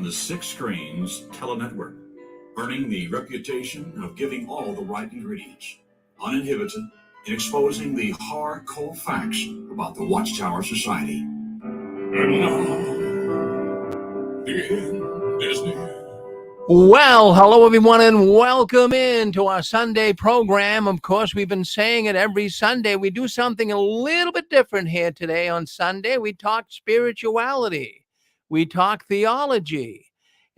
on the Six Screens Telenetwork, earning the reputation of giving all the right ingredients, uninhibited, in exposing the hard, cold facts about the Watchtower Society. And now, the end is near. Well, hello everyone, and welcome in to our Sunday program. Of course, we've been saying it every Sunday. We do something a little bit different here today on Sunday. We talk spirituality. We talk theology.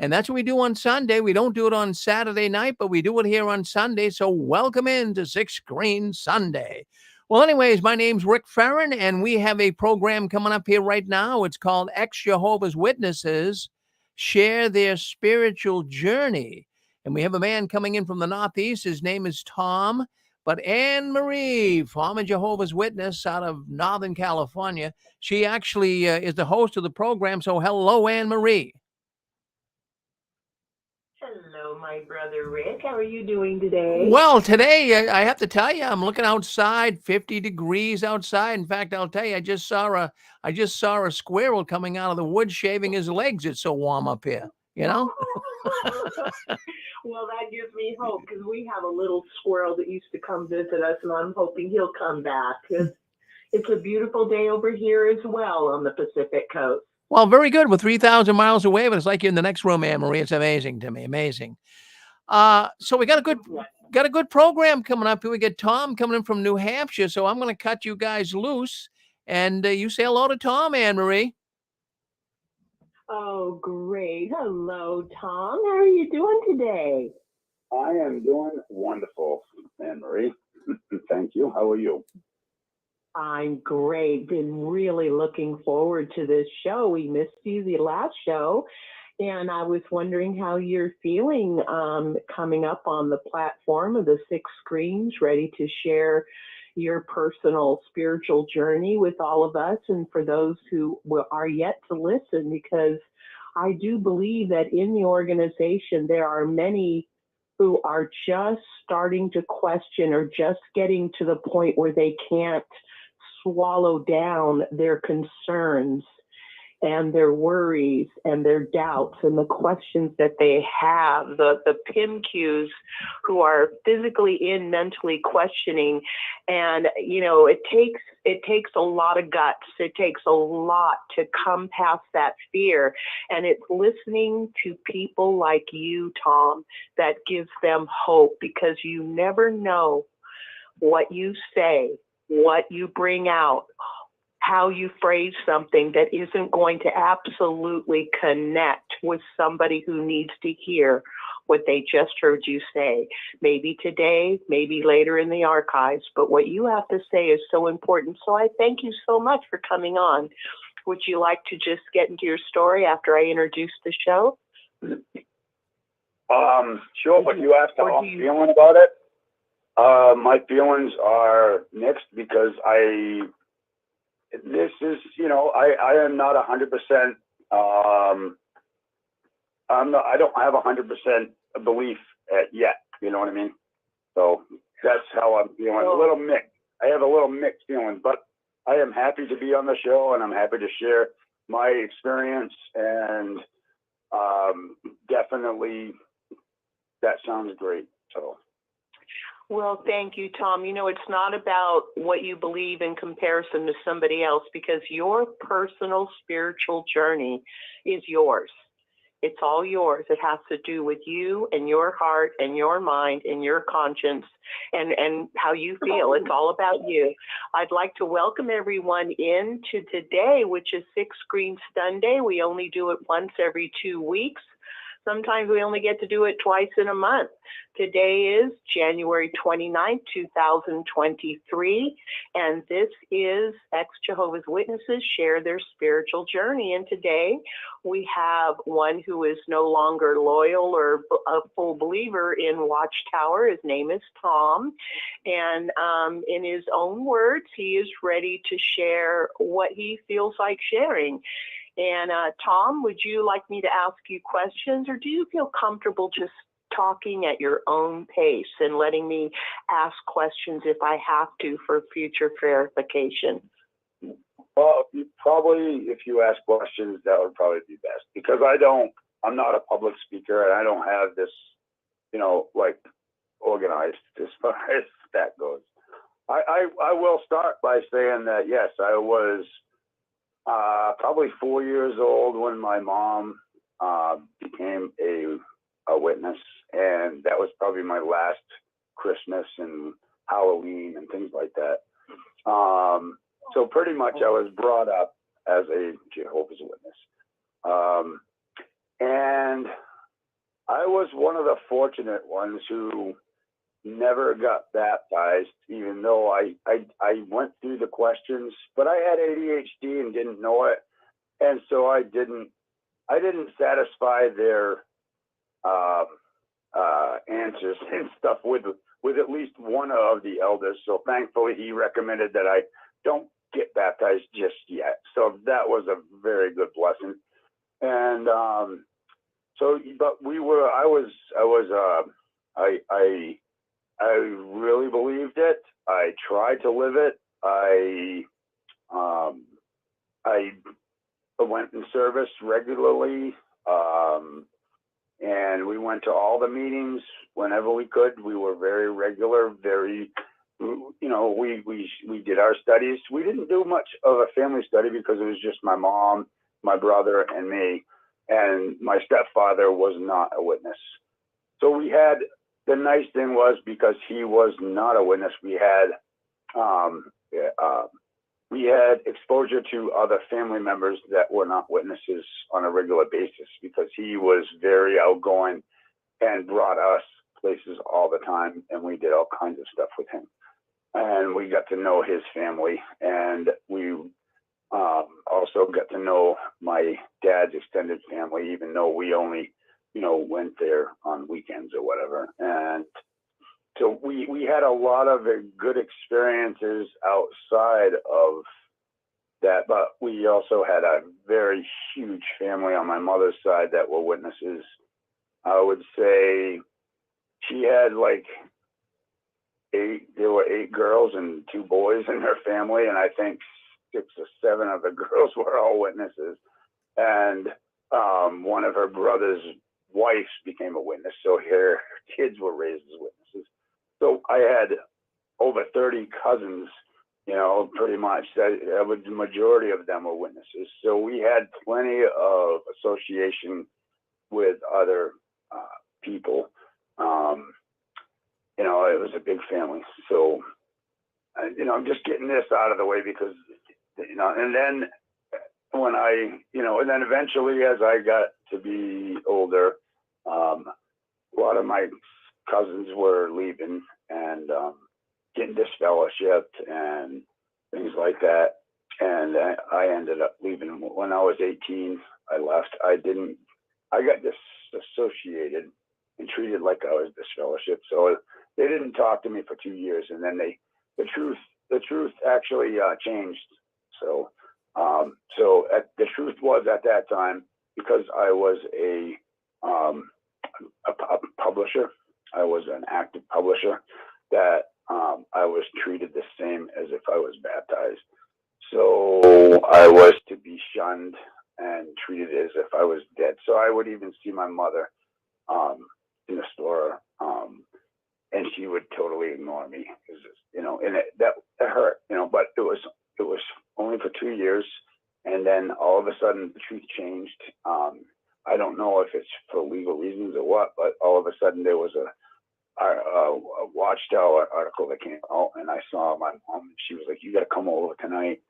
And that's what we do on Sunday. We don't do it on Saturday night, but we do it here on Sunday. So welcome in to Six Screen Sunday. Well, anyways, my name's Rick Ferrin, and we have a program coming up here right now. It's called Jehovah's Witnesses Share Their Spiritual Journey. And we have a man coming in from the Northeast. His name is Tom. But Anne Marie, former Jehovah's Witness out of Northern California, she actually is the host of the program. So hello, Anne Marie. Hello, my brother Rick. How are you doing today? Well, today, I have to tell you, I'm looking outside, 50 degrees outside. In fact, I'll tell you, I just saw a squirrel coming out of the woods shaving his legs. It's so warm up here, you know? Well, that gives me hope because we have a little squirrel that used to come visit us, and I'm hoping he'll come back because it's a beautiful day over here as well on the Pacific Coast. Well, very good. We're 3,000 miles away, but it's like you're in the next room, Anne Marie. It's amazing to me. Amazing. So we got a good program coming up here. We get Tom coming in from New Hampshire. So I'm going to cut you guys loose. And you say hello to Tom, Anne Marie. Oh, great. Hello, Tom. How are you doing today? I am doing wonderful, Anne Marie. Thank you. How are you? I'm great. Been really looking forward to this show. We missed you the last show, and I was wondering how you're feeling coming up on the platform of the Six Screens, ready to share your personal spiritual journey with all of us and for those who are yet to listen, because I do believe that in the organization there are many who are just starting to question or just getting to the point where they can't swallow down their concerns and their worries and their doubts and the questions that they have, the PIMQs who are physically and mentally questioning. And, you know, it takes a lot of guts. It takes a lot to come past that fear. And it's listening to people like you, Tom, that gives them hope, because you never know what you say, what you bring out, how you phrase something that isn't going to absolutely connect with somebody who needs to hear what they just heard you say. Maybe today, maybe later in the archives, but what you have to say is so important. So I thank you so much for coming on. Would you like to just get into your story after I introduce the show? Sure, but you asked how I'm feeling about it. My feelings are mixed because I am not 100%. I don't have 100% belief yet. You know what I mean? So that's how I'm feeling. A little mixed. I have a little mixed feeling, but I am happy to be on the show, and I'm happy to share my experience. And definitely, that sounds great. So. Well, thank you, Tom. You know, it's not about what you believe in comparison to somebody else, because your personal spiritual journey is yours. It's all yours. It has to do with you and your heart and your mind and your conscience and how you feel. It's all about you. I'd like to welcome everyone in to today, which is Six Screen Sunday. We only do it once every 2 weeks. Sometimes we only get to do it twice in a month. Today is January 29th, 2023, and this is Jehovah's Witnesses Share Their Spiritual Journey. And today we have one who is no longer loyal or a full believer in Watchtower. His name is Tom, and in his own words, he is ready to share what he feels like sharing. And Tom, would you like me to ask you questions, or do you feel comfortable just talking at your own pace and letting me ask questions if I have to for future verification? Well, if you ask questions, that would probably be best, because I don't I'm not a public speaker, and I don't have this, like organized as far as that goes. I will start by saying that, yes, I was probably 4 years old when my mom became a witness, and that was probably my last Christmas and Halloween and things like that. So pretty much I was brought up as a Jehovah's Witness. And I was one of the fortunate ones who never got baptized, even though I went through the questions, but I had ADHD and didn't know it. And so I didn't satisfy their answers and stuff with at least one of the elders. So thankfully he recommended that I don't get baptized just yet. So that was a very good blessing. And I really believed it. I tried to live it. I went in service regularly, and we went to all the meetings whenever we could. We were very regular, we did our studies. We didn't do much of a family study because it was just my mom, my brother, and me. And my stepfather was not a witness. So the nice thing was, because he was not a witness, we had exposure to other family members that were not witnesses on a regular basis, because he was very outgoing and brought us places all the time, and we did all kinds of stuff with him. And we got to know his family, and we also got to know my dad's extended family, even though we only went there on weekends or whatever. And so we had a lot of good experiences outside of that, but we also had a very huge family on my mother's side that were witnesses. I would say she had there were 8 girls and 2 boys in her family, and I think 6 or 7 of the girls were all witnesses. And one of her brother's wives became a witness, so her kids were raised as witnesses. So I had over 30 cousins, pretty much. The majority of them were witnesses. So we had plenty of association with other people. It was a big family. So, I'm just getting this out of the way because, and then and then eventually, as I got to be older, a lot of my cousins were leaving and getting disfellowshipped and things like that. And I ended up leaving when I was 18. I left. I got disassociated and treated like I was disfellowshipped. So they didn't talk to me for 2 years, and then the truth actually changed. So the truth was, at that time, because I was a publisher, I was an active publisher, that I was treated the same as if I was baptized. So I was to be shunned and treated as if I was dead. So I would even see my mother in the store, and she would totally ignore me, and that hurt, but it was only for 2 years. And then all of a sudden the truth changed. I don't know if it's for legal reasons or what, but all of a sudden there was a Watchtower article that came out, and I saw my mom. She was like, "You got to come over tonight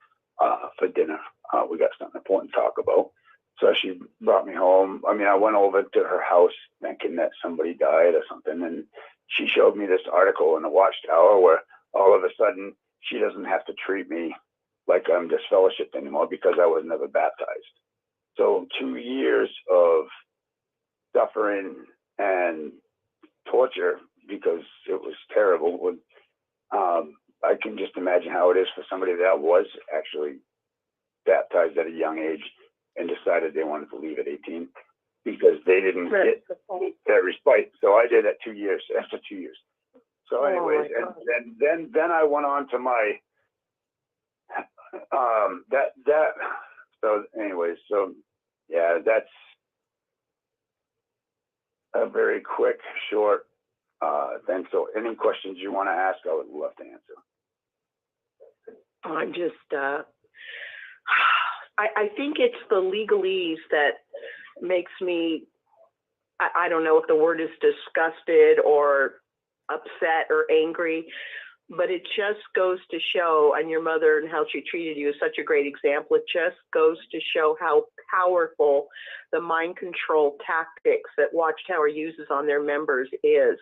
for dinner. We got something important to talk about." So she brought me home. I mean, I went over to her house thinking that somebody died or something, and she showed me this article in the Watchtower where all of a sudden she doesn't have to treat me like I'm disfellowshipped anymore because I was never baptized. So 2 years of suffering and torture, because it was terrible. I can just imagine how it is for somebody that was actually baptized at a young age and decided they wanted to leave at 18 because they didn't get that respite. So I did that 2 years, after 2 years. So anyways, and then I went on to my, so anyways, so yeah, that's a very quick, short thing. So any questions you want to ask, I would love to answer. I'm just, I think it's the legalese that makes me, I don't know if the word is disgusted or upset or angry, but it just goes to show, and your mother and how she treated you is such a great example. It just goes to show how powerful the mind control tactics that Watchtower uses on their members is,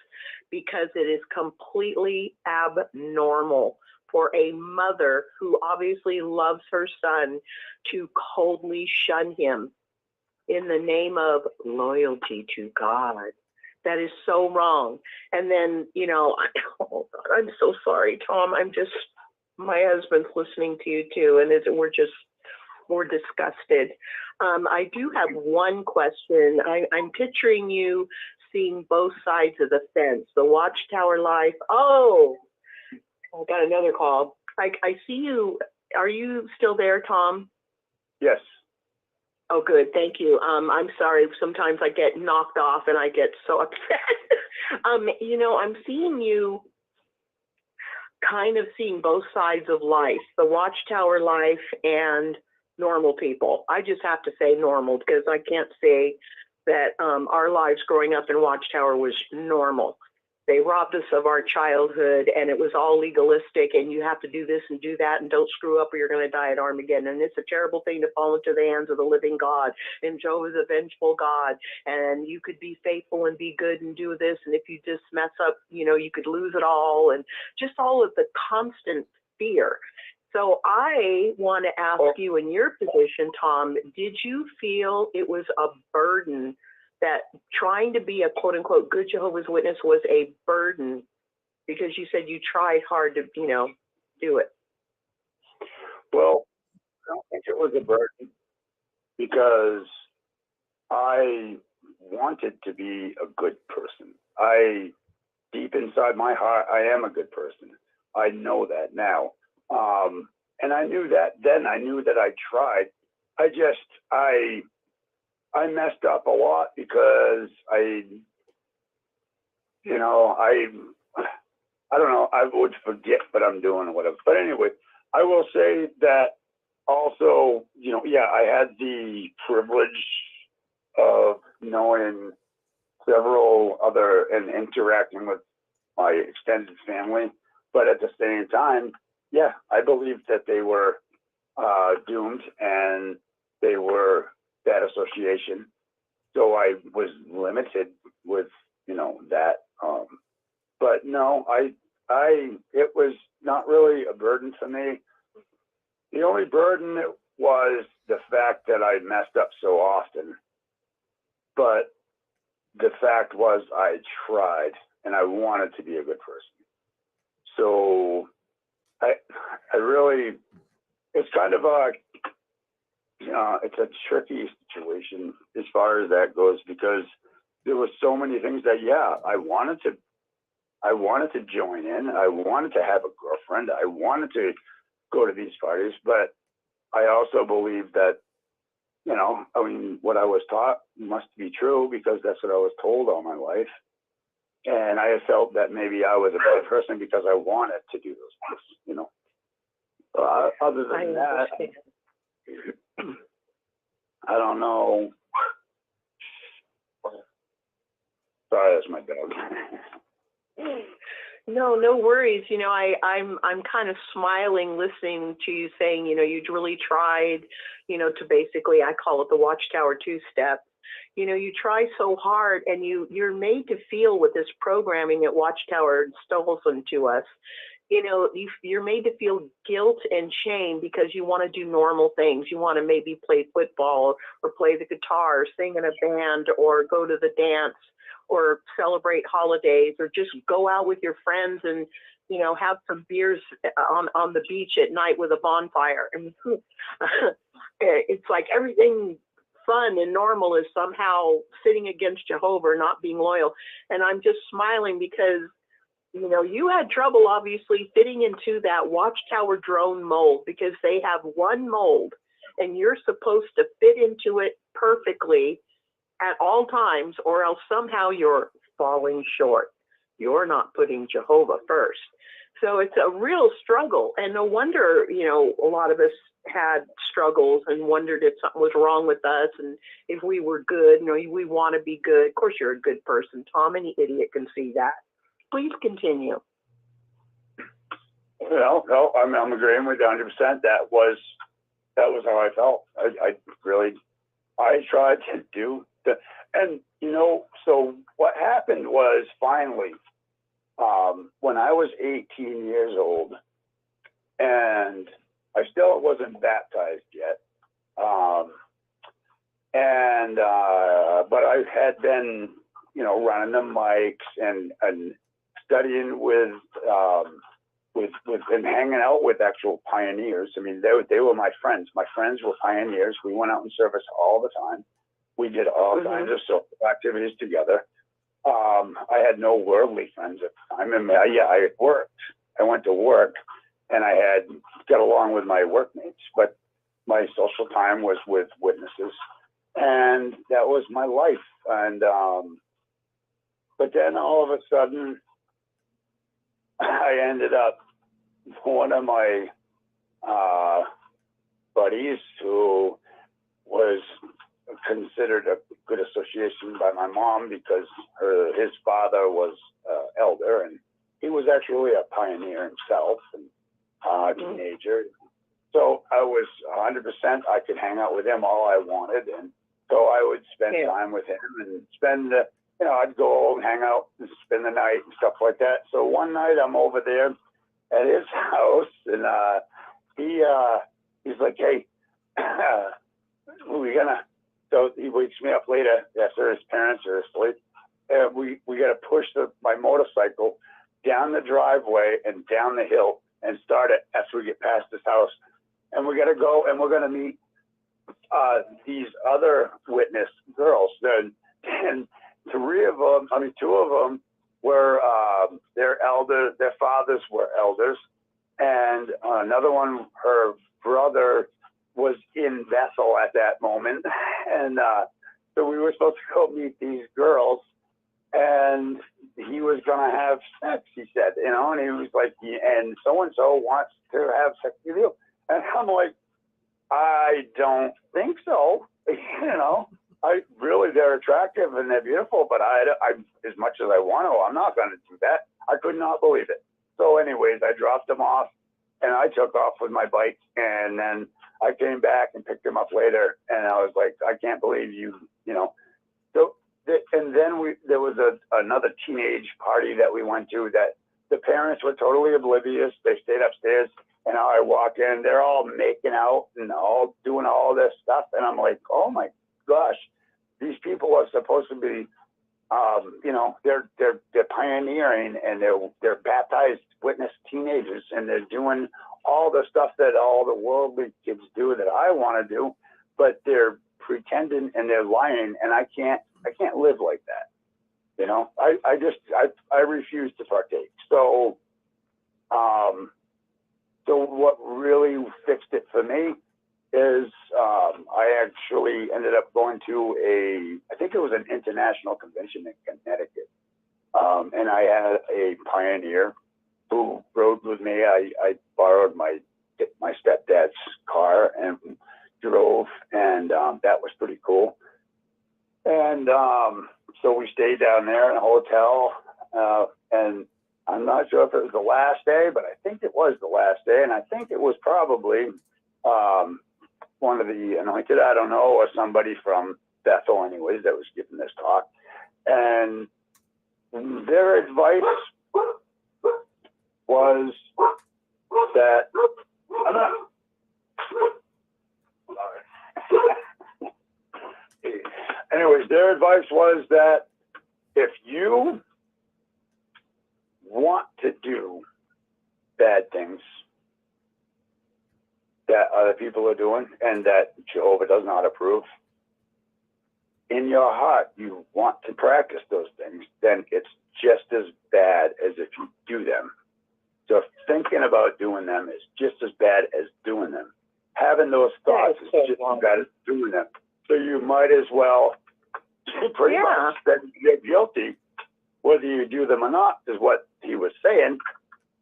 because it is completely abnormal for a mother who obviously loves her son to coldly shun him in the name of loyalty to God. That is so wrong. And then, you know, oh God, I'm so sorry, Tom. My husband's listening to you too, and we're disgusted. I do have one question. I'm picturing you seeing both sides of the fence, the Watchtower life. Oh, I got another call. I see you. Are you still there, Tom? Yes. Oh, good. Thank you. I'm sorry. Sometimes I get knocked off and I get so upset. You know, I'm seeing you kind of seeing both sides of life, the Watchtower life and normal people. I just have to say normal, because I can't say that our lives growing up in Watchtower was normal. They robbed us of our childhood, and it was all legalistic, and you have to do this and do that, and don't screw up or you're going to die at Armageddon. And it's a terrible thing to fall into the hands of the living God, and Jehovah's a vengeful God, and you could be faithful and be good and do this, and if you just mess up, you know, you could lose it all, and just all of the constant fear. So I want to ask you, in your position, Tom, did you feel it was a burden, that trying to be a quote unquote good Jehovah's Witness was a burden, because you said you tried hard to, you know, do it? Well, I don't think it was a burden, because I wanted to be a good person. Deep inside my heart, I am a good person. I know that now. And I knew that then. I knew that I tried. I messed up a lot because I don't know, I would forget what I'm doing or whatever. But anyway, I will say that also, you know, yeah, I had the privilege of knowing several other and interacting with my extended family. But at the same time, yeah, I believed that they were doomed and they were bad association. So I was limited with, you know, that. But no, it was not really a burden for me. The only burden was the fact that I messed up so often. But the fact was I tried and I wanted to be a good person. So I really, it's kind of it's a tricky situation as far as that goes, because there was so many things that, yeah, I wanted to join in. I wanted to have a girlfriend. I wanted to go to these parties, but I also believe that, you know, I mean, what I was taught must be true, because that's what I was told all my life. And I felt that maybe I was a bad person because I wanted to do those things, you know. Other than that, I don't know. Sorry, that's my dog. No worries. You know, I'm kind of smiling listening to you saying, you know, you really tried, you know, to basically, I call it the Watchtower two-step. You know, you try so hard, and you're made to feel with this programming that Watchtower instills into us. You know, you're made to feel guilt and shame because you want to do normal things. You want to maybe play football or play the guitar or sing in a band or go to the dance or celebrate holidays or just go out with your friends and, you know, have some beers on the beach at night with a bonfire. And it's like everything fun and normal is somehow sitting against Jehovah, not being loyal. And I'm just smiling because, you know, you had trouble obviously fitting into that Watchtower drone mold, because they have one mold and you're supposed to fit into it perfectly at all times, or else somehow you're falling short. You're not putting Jehovah first. So it's a real struggle. And no wonder, a lot of us had struggles and wondered if something was wrong with us and if we were good. We want to be good. Of course, you're a good person, Tom. Any idiot can see that. Please continue. Well, no, I'm agreeing with you 100%. That was how I felt. I tried to do and so what happened was finally, when I was 18 years old, and I still wasn't baptized yet, but I had been, running the mics and studying with and hanging out with actual pioneers. I mean, they were my friends. My friends were pioneers. We went out in service all the time. We did all kinds of social activities together. I had no worldly friends at the time. And I worked. I went to work, and I got along with my workmates, but my social time was with witnesses, and that was my life. And but then all of a sudden, I ended up, one of my buddies, who was considered a good association by my mom because his father was elder, and he was actually a pioneer himself, and a teenager. So I was 100%, I could hang out with him all I wanted, and so I would spend time with him and spend I'd go and hang out and spend the night and stuff like that. So one night I'm over there at his house, and he's like, "Hey, we're gonna." So he wakes me up later after his parents are asleep. We got to push my motorcycle down the driveway and down the hill and start it after we get past his house. And we got to go, and we're going to meet these other witness girls. And two of them were their elders. Their fathers were elders, and another one, her brother, was in Bethel at that moment. And so we were supposed to go meet these girls, and he was going to have sex, he said, and he was like, and so-and-so wants to have sex with you. And I'm like, I don't think so. They're attractive and they're beautiful, but I as much as I want to, I'm not going to do that. I could not believe it. So anyways, I dropped him off, and I took off with my bike, and then I came back and picked him up later, and I was like, I can't believe you. So, and then there was another teenage party that we went to that the parents were totally oblivious. They stayed upstairs, and I walk in, they're all making out and all doing all this stuff, and I'm like, oh my gosh, these people are supposed to be, they're pioneering, and they're baptized witness teenagers, and they're doing all the stuff that all the worldly kids do that I want to do, but they're pretending and they're lying, and I can't live like that. I refuse to partake. So, so what really fixed it for me is I actually ended up going to I think it was an international convention in Connecticut, and I had a pioneer who rode with me. I borrowed my stepdad's car and drove, and that was pretty cool. And so we stayed down there in a hotel, and I'm not sure if it was the last day, but I think it was the last day, and I think it was probably one of the anointed, I don't know, or somebody from Bethel anyways that was giving this talk. And their advice was that anyways, their advice was that if you want to do bad things that other people are doing and that Jehovah does not approve, in your heart you want to practice those things, then it's just as bad as if you do them. So thinking about doing them is just as bad as doing them. Having those thoughts is just as bad as doing them. So you might as well pretty Yeah. much, then you're guilty, whether you do them or not, is what he was saying.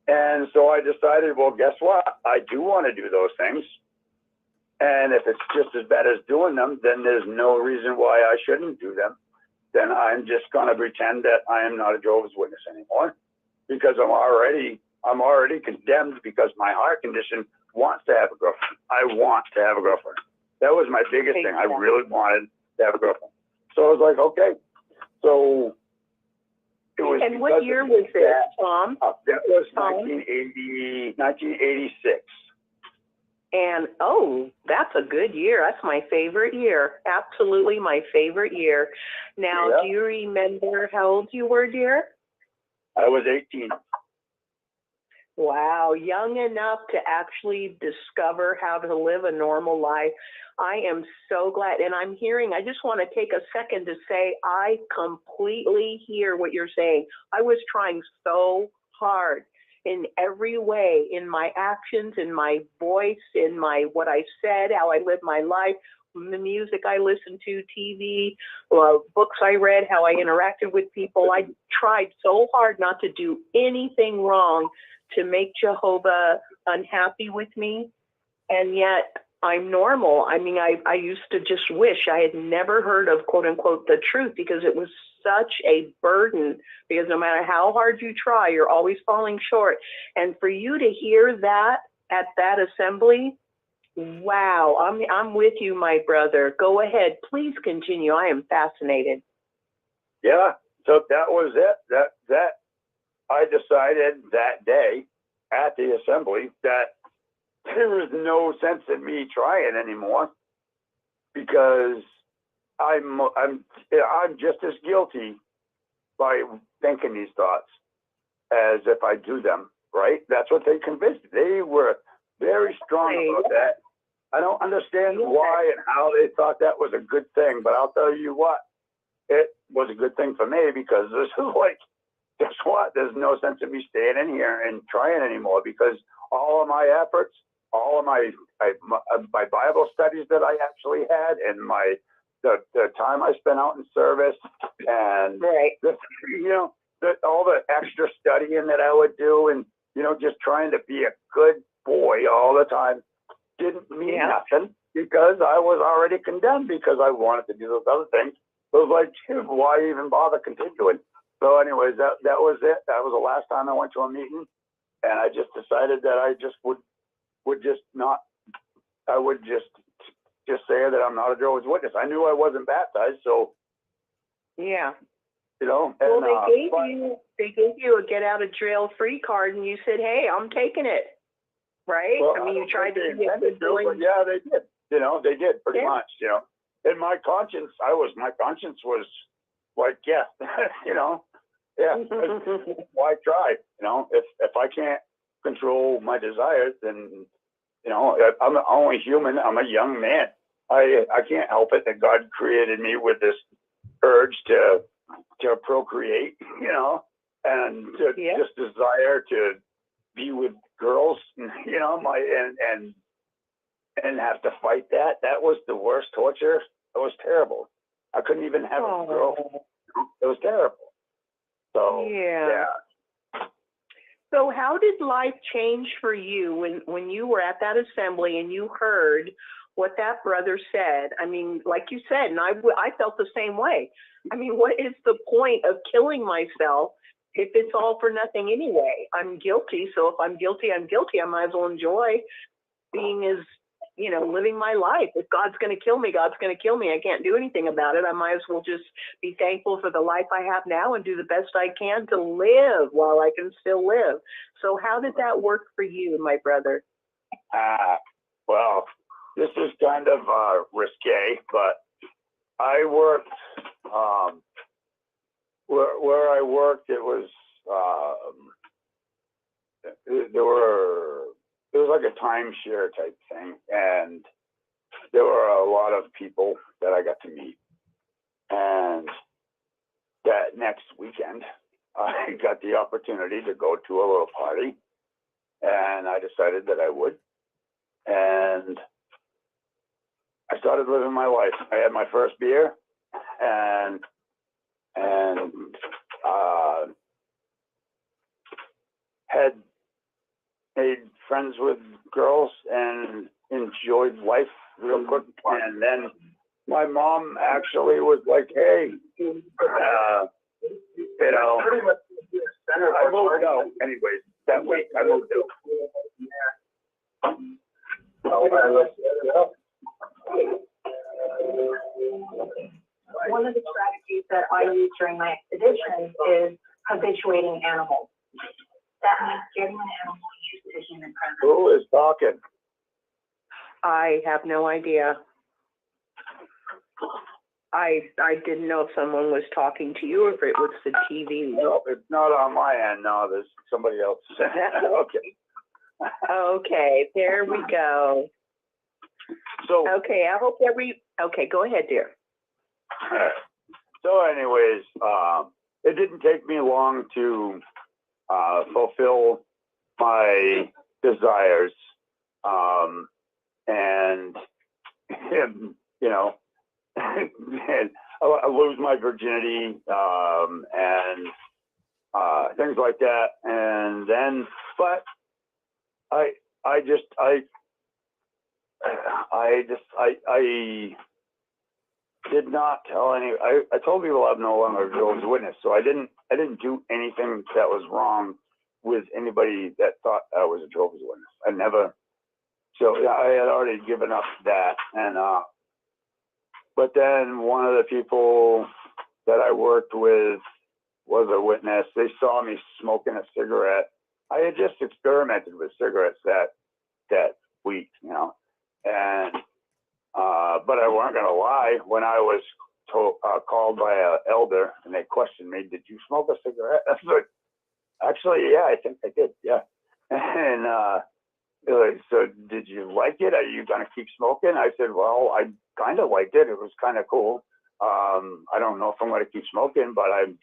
And so I decided, well, guess what? I do want to do those things. And if it's just as bad as doing them, then there's no reason why I shouldn't do them. Then I'm just going to pretend that I am not a Jehovah's Witness anymore, because I'm already condemned because my heart condition wants to have a girlfriend. I want to have a girlfriend. That was my biggest thing. I really wanted to have a girlfriend. So I was like, okay. So it was. And what year was this, Tom? That was 1986. And that's a good year. That's my favorite year. Absolutely my favorite year. Now, Yeah. do you remember how old you were, dear? I was 18. Wow, young enough to actually discover how to live a normal life. I am so glad. And I just want to take a second to say, I completely hear what you're saying. I was trying so hard in every way, in my actions, in my voice, in what I said, how I lived my life, the music I listened to, TV, books I read, how I interacted with people. I tried so hard not to do anything wrong to make Jehovah unhappy with me. And yet I'm normal. I mean, I used to just wish I had never heard of, quote unquote, the truth, because it was such a burden, because no matter how hard you try, you're always falling short. And for you to hear that at that assembly, wow, I'm with you, my brother. Go ahead. Please continue. I am fascinated. Yeah. So that was it. That I decided that day at the assembly that there was no sense in me trying anymore, because I'm just as guilty by thinking these thoughts as if I do them, right? That's what they convinced. They were very strong about that. I don't understand why and how they thought that was a good thing, but I'll tell you what, it was a good thing for me, because this is like, guess what? There's no sense in me staying in here and trying anymore, because all of my efforts, all of my Bible studies that I actually had, and the time I spent out in service, and all the extra studying that I would do, and just trying to be a good boy all the time, didn't mean nothing, because I was already condemned, because I wanted to do those other things. So it was like, dude, why even bother continuing? So anyways, that was it. That was the last time I went to a meeting, and I just decided that I just would just not. I would just say that I'm not a Jehovah's Witness. I knew I wasn't baptized, so yeah. And, well, they gave you a get out of jail free card, and you said, "Hey, I'm taking it." Right? Well, I mean, you tried to be a good boy. but yeah, they did. They did pretty much. In my conscience, my conscience was like, yeah, why try? If I can't control my desires, then I'm only human. I'm a young man. I can't help it that God created me with this urge to procreate, and to just desire to be with girls, and have to fight that. That was the worst torture. It was terrible. I couldn't even have a girl. It was terrible. So yeah. So how did life change for you when you were at that assembly and you heard what that brother said? I mean, like you said, and I felt the same way. I mean, what is the point of killing myself if it's all for nothing anyway? I'm guilty, so if I'm guilty, I'm guilty. I might as well enjoy being as, living my life. If God's going to kill me, God's going to kill me. I can't do anything about it. I might as well just be thankful for the life I have now and do the best I can to live while I can still live. So how did that work for you, my brother? Well, this is kind of risque, but I worked where I worked. It was it was like a timeshare type thing, and there were a lot of people that I got to meet. And that next weekend, I got the opportunity to go to a little party, and I decided that I would. And I started living my life. I had my first beer, and had made friends with girls and enjoyed life real quick. And then my mom actually was like, "Hey, you know, I moved out anyways that week. I moved out." One of the strategies that I use during my expeditions is habituating animals. That means getting an animal used to human presence. Who is talking? I have no idea. I didn't know if someone was talking to you or if it was the TV. No, it's not on my end. No, there's somebody else. Okay. Okay, there we go. So Okay, I hope okay, go ahead, dear. so anyways, it didn't take me long to fulfill my desires, and you know, and I lose my virginity, and things like that, and then, but I did not tell any. I told people I'm no longer a Jehovah's Witness, so I didn't do anything that was wrong with anybody that thought I was a Jehovah's Witness. I never. So yeah, I had already given up that, and but then one of the people that I worked with was a witness. They saw me smoking a cigarette. I had just experimented with cigarettes that week, you know, and but I weren't gonna lie. When I was called by an elder and they questioned me, "Did you smoke a cigarette?" I was like, "Actually, yeah, I think I did, yeah." And they're like, "So did you like it? Are you gonna keep smoking?" I said, "Well, I kind of liked it. It was kind of cool. I don't know if I'm gonna keep smoking, but I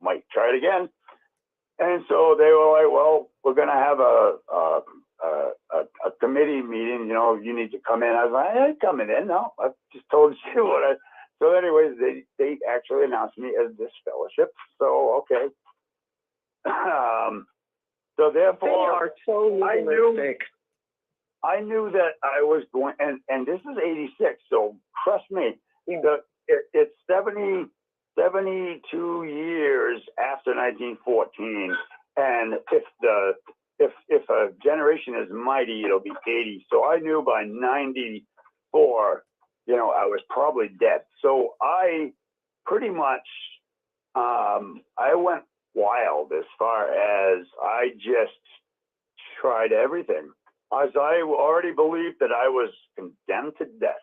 might try it again." And so they were like, "Well, we're gonna have a committee meeting. You know, you need to come in." I was like, "I ain't coming in. No, I just told you what I." So, anyways, they actually announced me as disfellowship. So, okay. So therefore, They are so legalistic. I knew that I was going, and this is '86. So trust me, it's 72 years after 1914, and if a generation is mighty, it'll be 80. So I knew by 94, you know, I was probably dead. So I pretty much, I went wild as far as I just tried everything. As I already believed that I was condemned to death.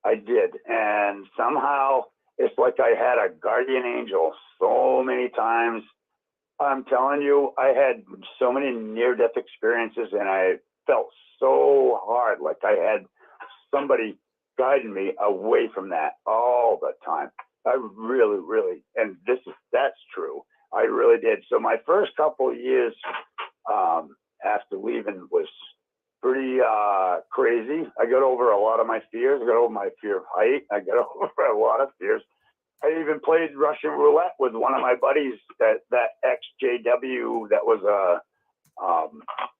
I did, and somehow it's like I had a guardian angel so many times. I'm telling you, I had so many near-death experiences, and I felt so hard, like I had somebody guiding me away from that all the time. I really, really, and that's true. I really did. So my first couple of years after leaving was pretty crazy. I got over a lot of my fears. I got over my fear of height. I got over a lot of fears. I even played Russian roulette with one of my buddies, that ex-JW that was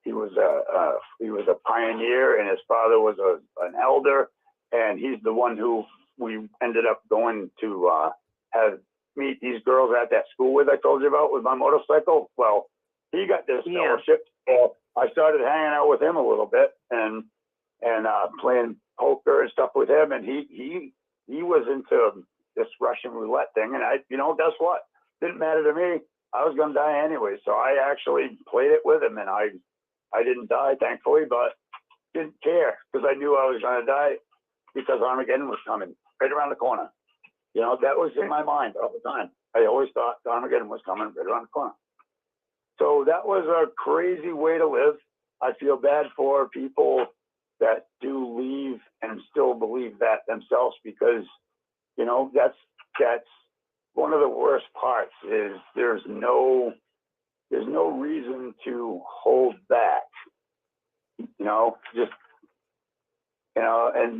he was a pioneer, and his father was an elder, and he's the one who we ended up going to meet these girls at that school with I told you about with my motorcycle. Well, he got this fellowship. So I started hanging out with him a little bit and playing poker and stuff with him, and he was into this Russian roulette thing, and guess what? Didn't matter to me. I was gonna die anyway, so I actually played it with him, and I didn't die, thankfully, but didn't care because I knew I was gonna die because Armageddon was coming right around the corner. You know, that was in my mind all the time. I always thought Armageddon was coming right around the corner. So that was a crazy way to live. I feel bad for people that do leave and still believe that themselves, because that's one of the worst parts is there's no reason to hold back, and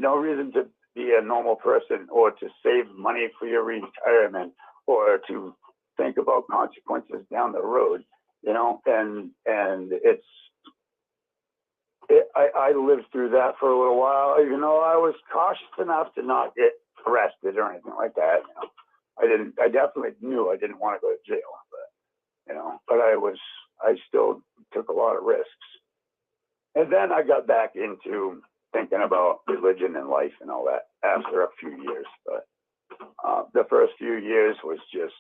no reason to be a normal person, or to save money for your retirement, or to think about consequences down the road, you know, and I lived through that for a little while, even though I was cautious enough to not get arrested or anything like that. You know, I definitely knew I didn't want to go to jail, but, you know, but I still took a lot of risks. And then I got back into thinking about religion and life and all that after a few years. But the first few years was just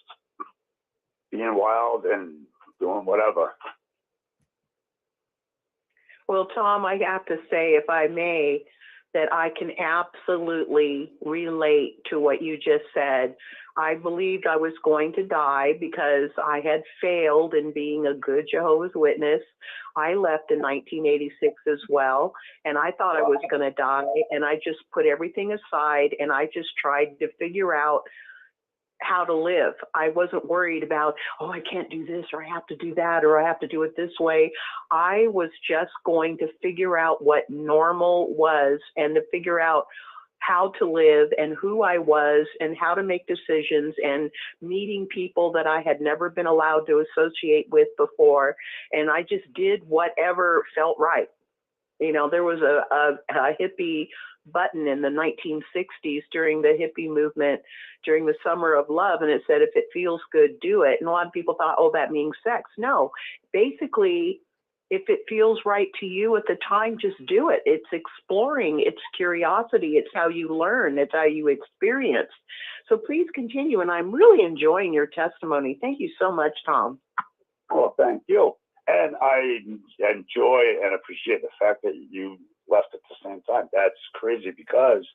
being wild and doing whatever. Well, Tom, I have to say, if I may, that I can absolutely relate to what you just said. I believed I was going to die because I had failed in being a good Jehovah's Witness. I left in 1986 as well, and I thought I was going to die, and I just put everything aside, and I just tried to figure out how to live. I wasn't worried about, oh, I can't do this, or I have to do that, or I have to do it this way. I was just going to figure out what normal was, and to figure out how to live and who I was and how to make decisions, and meeting people that I had never been allowed to associate with before. And I just did whatever felt right. You know, there was a hippie button in the 1960s during the hippie movement, during the Summer of Love, and it said, if it feels good, do it. And a lot of people thought, oh, that means sex. No, basically, if it feels right to you at the time, just do it. It's exploring, it's curiosity, it's how you learn, it's how you experience. So please continue, and I'm really enjoying your testimony. Thank you so much, Tom. Well, thank you. And I enjoy and appreciate the fact that you left at the same time. That's crazy because,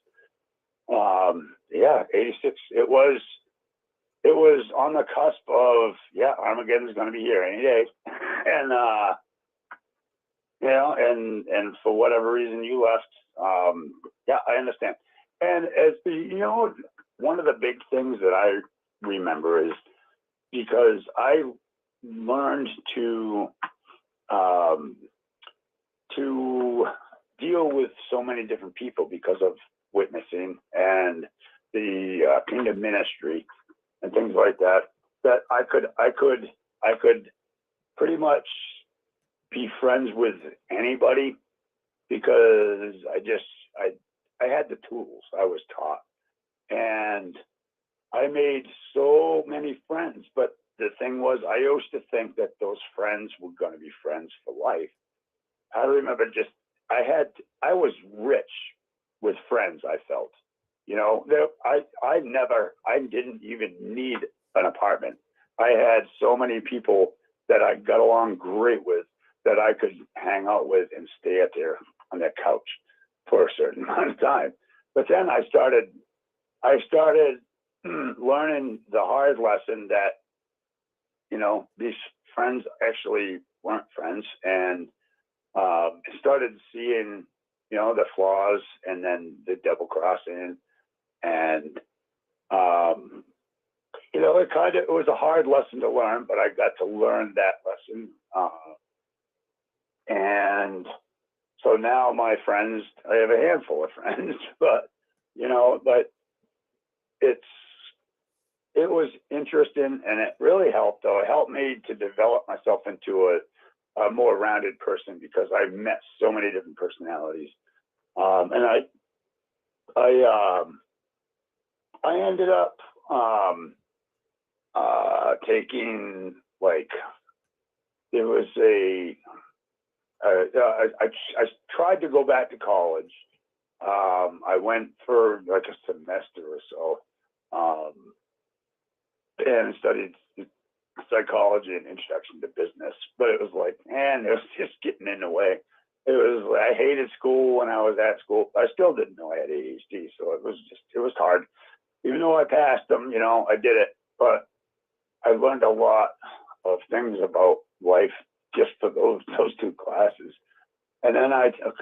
86, it was on the cusp of, Armageddon's going to be here any day. And, you know, and for whatever reason you left, I understand. And as one of the big things that I remember is because I learned to deal with so many different people because of witnessing and the kingdom ministry and things like that, that I could pretty much be friends with anybody because I had the tools I was taught, and I made so many friends. But the thing was, I used to think that those friends were going to be friends for life. I remember I was rich with friends. I felt, you know, I didn't even need an apartment. I had so many people that I got along great with that I could hang out with and stay out there on their couch for a certain amount of time. But then I started learning the hard lesson that, you know, these friends actually weren't friends, and started seeing, you know, the flaws and then the double crossing, and you know, it was a hard lesson to learn, but I got to learn that lesson, and so now my friends, I have a handful of friends, but you know, it was interesting, and it really helped, though. It helped me to develop myself into a more rounded person because I've met so many different personalities. And I ended up taking, like, there was I tried to go back to college. I went for like a semester or so, and studied psychology and introduction to business, but it was like, man, it was just getting in the way. I hated school when I was at school. I still didn't know I had ADHD, so it was hard. Even though I passed them, you know, I did it, but I learned a lot of things about life just for those two classes. And then I took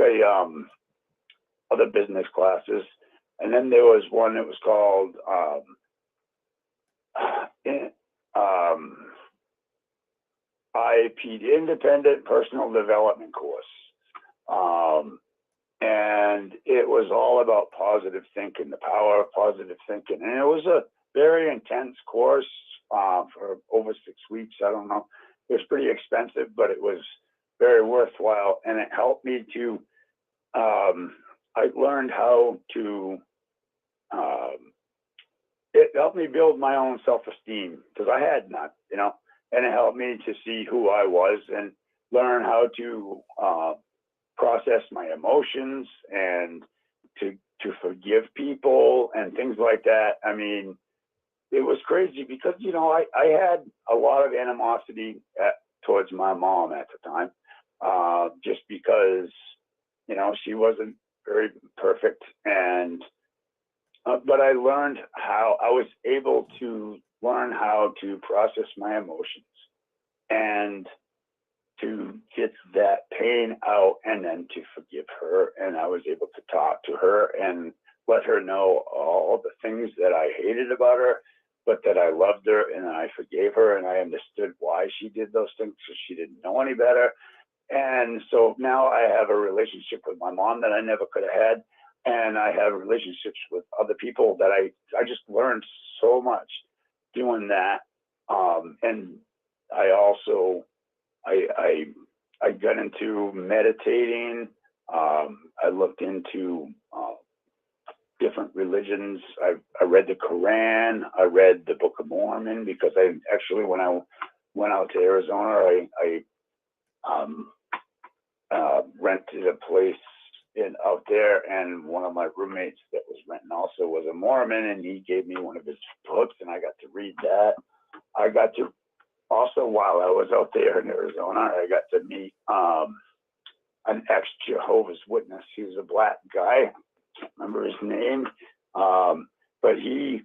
other business classes, and then there was one that was called IPD, Independent Personal Development Course. And it was all about positive thinking, the power of positive thinking. And it was a very intense course for over 6 weeks. I don't know. It was pretty expensive, but it was very worthwhile. And it helped me to, I learned how to, it helped me build my own self-esteem because I had none, you know, and it helped me to see who I was and learn how to process my emotions and to forgive people and things like that. I mean, it was crazy because, you know, I had a lot of animosity towards my mom at the time, just because, you know, she wasn't very perfect. And but I learned how I was able to learn how to process my emotions and to get that pain out and then to forgive her. And I was able to talk to her and let her know all the things that I hated about her, but that I loved her and I forgave her and I understood why she did those things because she didn't know any better. And so now I have a relationship with my mom that I never could have had. And I have relationships with other people that I just learned so much doing that. And I also, I got into meditating. I looked into different religions. I read the Quran. I read the Book of Mormon because I actually, when I went out to Arizona, I rented a place out there, and one of my roommates that was renting also was a Mormon, and he gave me one of his books, and I got to read that. I got to also, while I was out there in Arizona, I got to meet an ex-Jehovah's Witness. He was a black guy. I can't remember his name, but he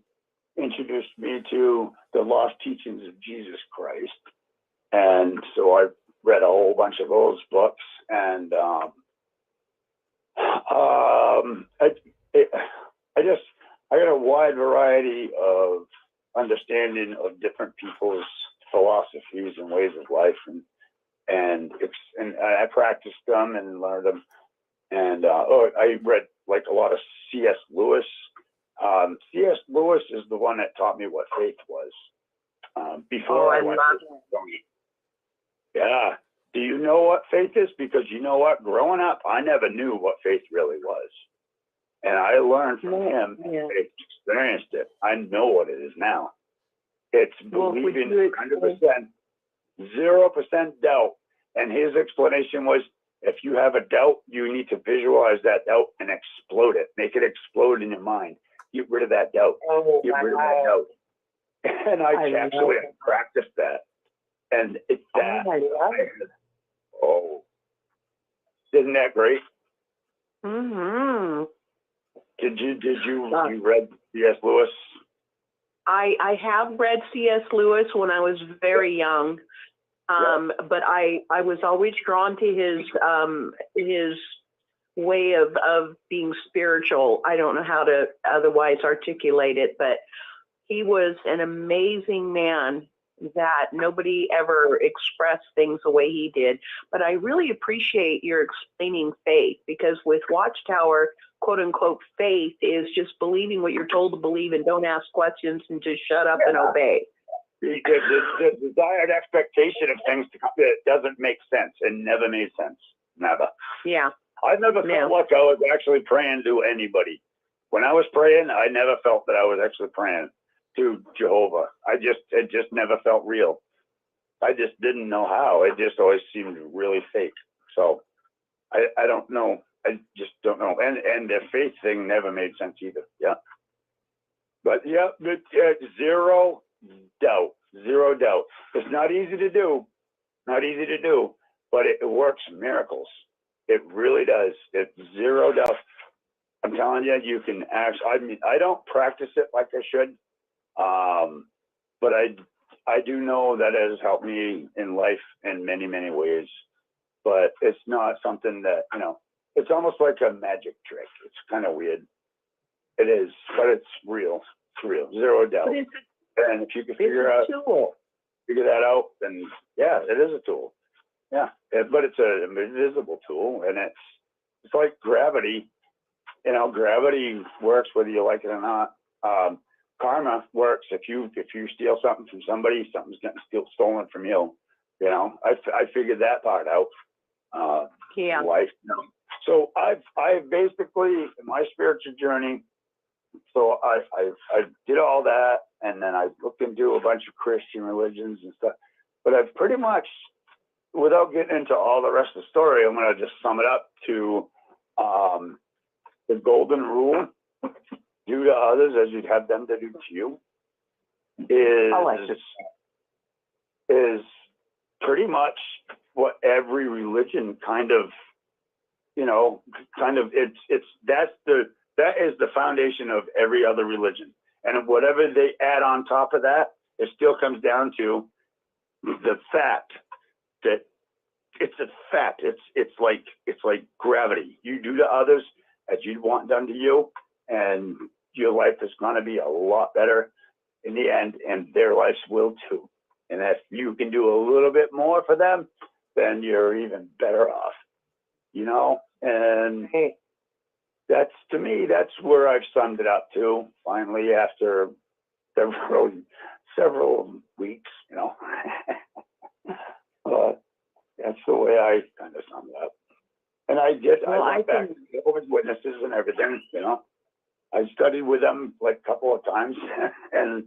introduced me to the lost teachings of Jesus Christ. And so I read a whole bunch of those books, and I got a wide variety of understanding of different people's philosophies and ways of life, and I practiced them and learned them. And I read like a lot of C.S. Lewis. C.S. Lewis is the one that taught me what faith was. Before I went to yeah. Do you know what faith is? Because you know what? Growing up, I never knew what faith really was. And I learned from him and experienced it. I know what it is now. It's believing 100%, 0% doubt. And his explanation was, if you have a doubt, you need to visualize that doubt and explode it. Make it explode in your mind. Get rid of that doubt. Get rid of that doubt. And I actually practiced that. And it's that. Oh, isn't that great? Mm-hmm. Did you read C.S. Lewis? I have read C.S. Lewis when I was very young, but I was always drawn to his way of being spiritual. I don't know how to otherwise articulate it, but he was an amazing man that nobody ever expressed things the way he did. But I really appreciate your explaining faith, because with Watchtower, quote unquote, faith is just believing what you're told to believe and don't ask questions and just shut up and obey. The desired expectation of things to come, it doesn't make sense. It never made sense. Never. Yeah. I never felt like I was actually praying to anybody. When I was praying, I never felt that I was actually praying to Jehovah. It just never felt real. I just didn't know how. It just always seemed really fake. So I don't know. I just don't know. And the faith thing never made sense either. Yeah. But yeah, zero doubt. Zero doubt. It's not easy to do. Not easy to do, but it works miracles. It really does. It's zero doubt. I'm telling you, you can actually, I mean, I don't practice it like I should. But I do know that it has helped me in life in many, many ways, but it's not something that, you know, it's almost like a magic trick. It's kind of weird. It is, but it's real. It's real. Zero doubt. And if you can figure that out, then yeah, it is a tool. Yeah. But it's an invisible tool, and like gravity. You know, gravity works whether you like it or not. Karma works if you steal something from somebody, something's getting stolen from you. You know, I figured that part out. Yeah. Life. So I've basically in my spiritual journey. So I did all that, and then I looked into a bunch of Christian religions and stuff. But I've pretty much, without getting into all the rest of the story, I'm going to just sum it up to the golden rule: do to others as you'd have them to do to you. Is pretty much what every religion kind of, that is the foundation of every other religion. And whatever they add on top of that, it still comes down to the fact that it's a fact. It's like gravity. You do to others as you'd want done to you, and your life is going to be a lot better in the end, and their lives will too. And if you can do a little bit more for them, then you're even better off, and that's, to me, that's where I've summed it up to finally after several weeks, that's the way I kind of summed it up. And I went back to Jehovah's Witnesses and everything, I studied with them like a couple of times, and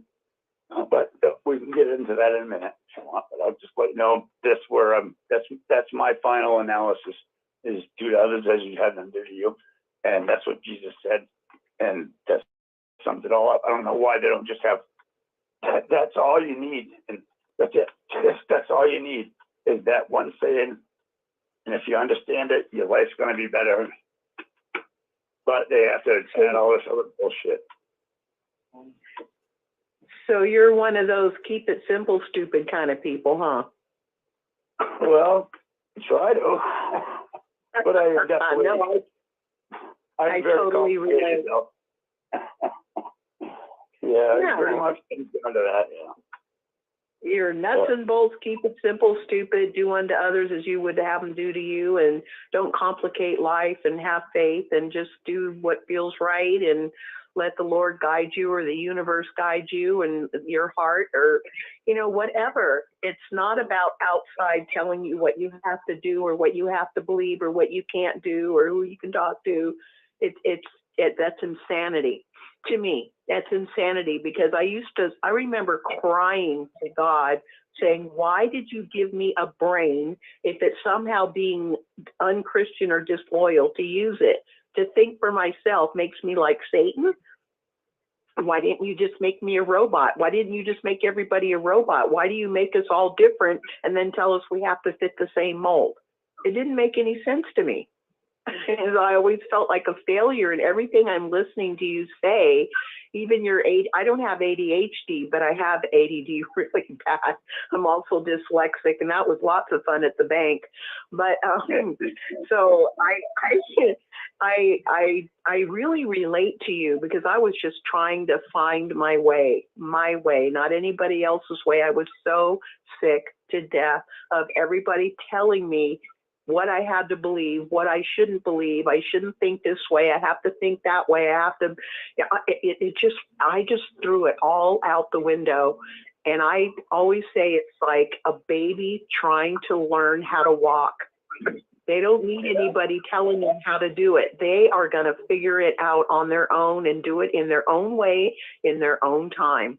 but we can get into that in a minute if you want. But I'll just let you know that's my final analysis: is do to others as you have them do to you, and that's what Jesus said, and that sums it all up. I don't know why they don't just have that's all you need, and that's it. That's all you need is that one saying, and if you understand it, your life's going to be better. But they have to add all this other bullshit. So you're one of those keep it simple, stupid kind of people, huh? Well, try to. But I definitely. No, I totally relate. Yeah, pretty much comes down to that, yeah. You're nuts and bolts, keep it simple, stupid, do unto others as you would have them do to you, and don't complicate life, and have faith, and just do what feels right, and let the Lord guide you, or the universe guide you, and your heart, or, whatever. It's not about outside telling you what you have to do, or what you have to believe, or what you can't do, or who you can talk to. That's insanity. To me, that's insanity, because I remember crying to God saying, why did you give me a brain if it's somehow being unchristian or disloyal to use it? To think for myself makes me like Satan? Why didn't you just make me a robot? Why didn't you just make everybody a robot? Why do you make us all different and then tell us we have to fit the same mold? It didn't make any sense to me. And I always felt like a failure in everything I'm listening to you say. Even I don't have ADHD, but I have ADD really bad. I'm also dyslexic, and that was lots of fun at the bank. But so I really relate to you, because I was just trying to find my way, not anybody else's way. I was so sick to death of everybody telling me what I had to believe, what I shouldn't believe. I shouldn't think this way. I have to think that way. I have to, I just threw it all out the window. And I always say it's like a baby trying to learn how to walk. They don't need anybody telling them how to do it. They are going to figure it out on their own and do it in their own way, in their own time.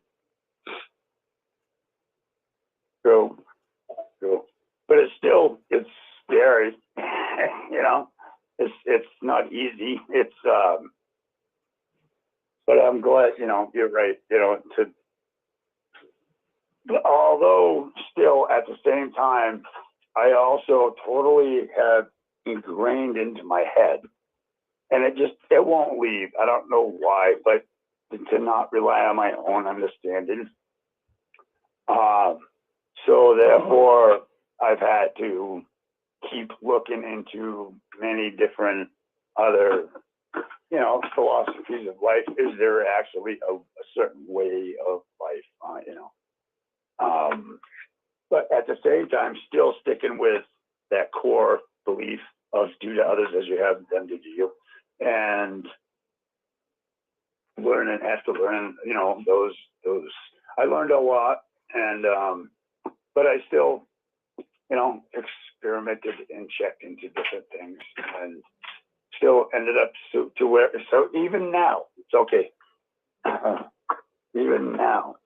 True. But it's scary, it's not easy. It's but I'm glad, you're right, although still at the same time, I also totally have ingrained into my head, and it won't leave. I don't know why, but to not rely on my own understanding. So therefore I've had to keep looking into many different other, philosophies of life. Is there actually a certain way of life, but at the same time, still sticking with that core belief of do to others as you have them do to you, and have to learn, those. I learned a lot, and but I still, experimented and checked into different things, and still ended up to where. So even now, it's okay. Even now.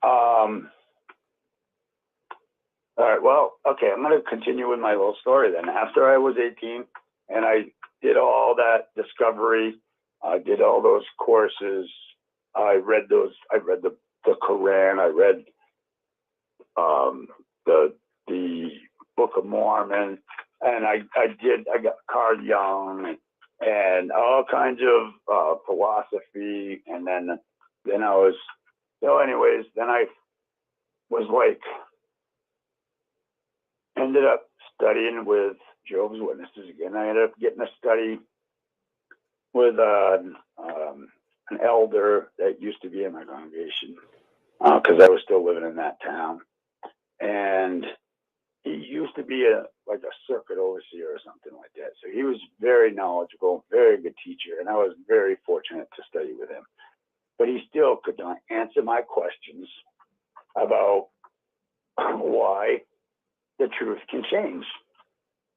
All right, well, okay, I'm going to continue with my little story then. After I was 18 and I did all that discovery, I did all those courses, I read the Quran, I read the Book of Mormon, and I got Carl Jung and all kinds of philosophy, and then I was, anyways, then I was like, ended up studying with Jehovah's Witnesses again. I ended up getting a study with an elder that used to be in my congregation, because I was still living in that town. And he used to be a circuit overseer or something like that. So he was very knowledgeable, very good teacher, and I was very fortunate to study with him. But he still could not answer my questions about why the truth can change.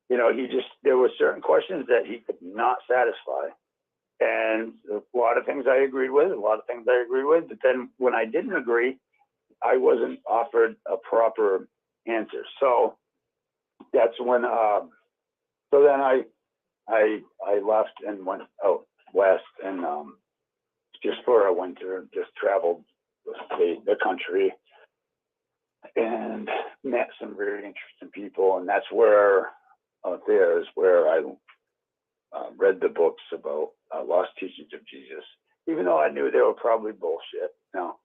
There were certain questions that he could not satisfy. And a lot of things I agreed with, but then when I didn't agree, I wasn't offered a proper answer. So that's when, so then I left and went out west, and just for a winter, just traveled the country and met some very interesting people. And that's where, there is where I read the books about lost teachings of Jesus, even though I knew they were probably bullshit. No,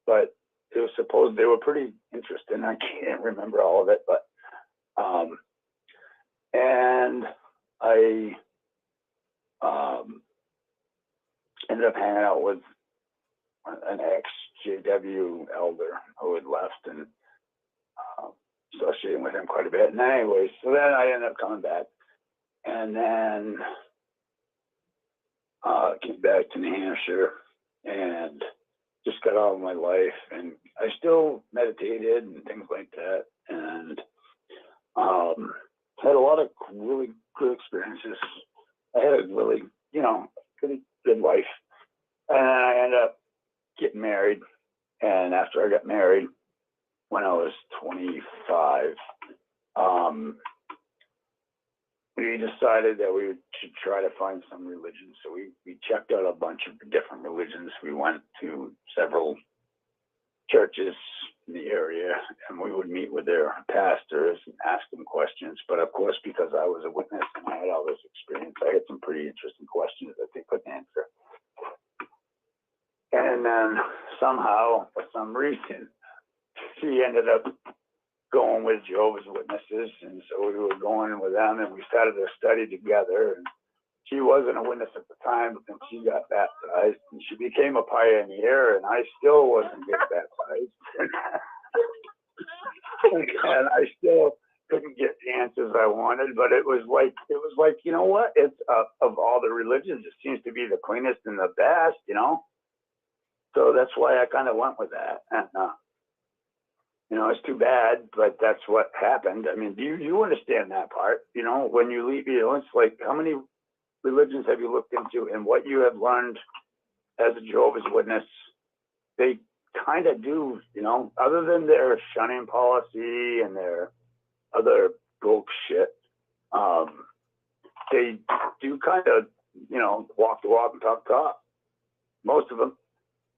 but it was supposed they were pretty interesting. I can't remember all of it, but and I ended up hanging out with an ex-JW elder who had left, and associating with him quite a bit. And anyway, so then I ended up coming back, and then came back to New Hampshire and just got on with my life. And I still meditated and things like that, and had a lot of really good experiences. I had a really, pretty good life. And then I ended up getting married. And after I got married, when I was 25, we decided that we should try to find some religion. So we checked out a bunch of different religions. We went to several churches in the area, and we would meet with their pastors and ask them questions. But of course, because I was a witness and I had all this experience, I had some pretty interesting questions that they couldn't answer. And then somehow, for some reason, she ended up going with Jehovah's Witnesses, and so we were going with them, and we started a study together. And she wasn't a witness at the time, and she got baptized, and she became a pioneer, and I still wasn't getting baptized. And I still couldn't get the answers I wanted, but it was like, you know what? It's of all the religions, it seems to be the cleanest and the best, So that's why I kind of went with that. And, it's too bad, but that's what happened. I mean, do you understand that part? When you leave, it's like, how many religions have you looked into, and what you have learned as a Jehovah's Witness, they kind of do, other than their shunning policy and their other bullshit, they do kind of, walk the walk and talk the talk. Most of them,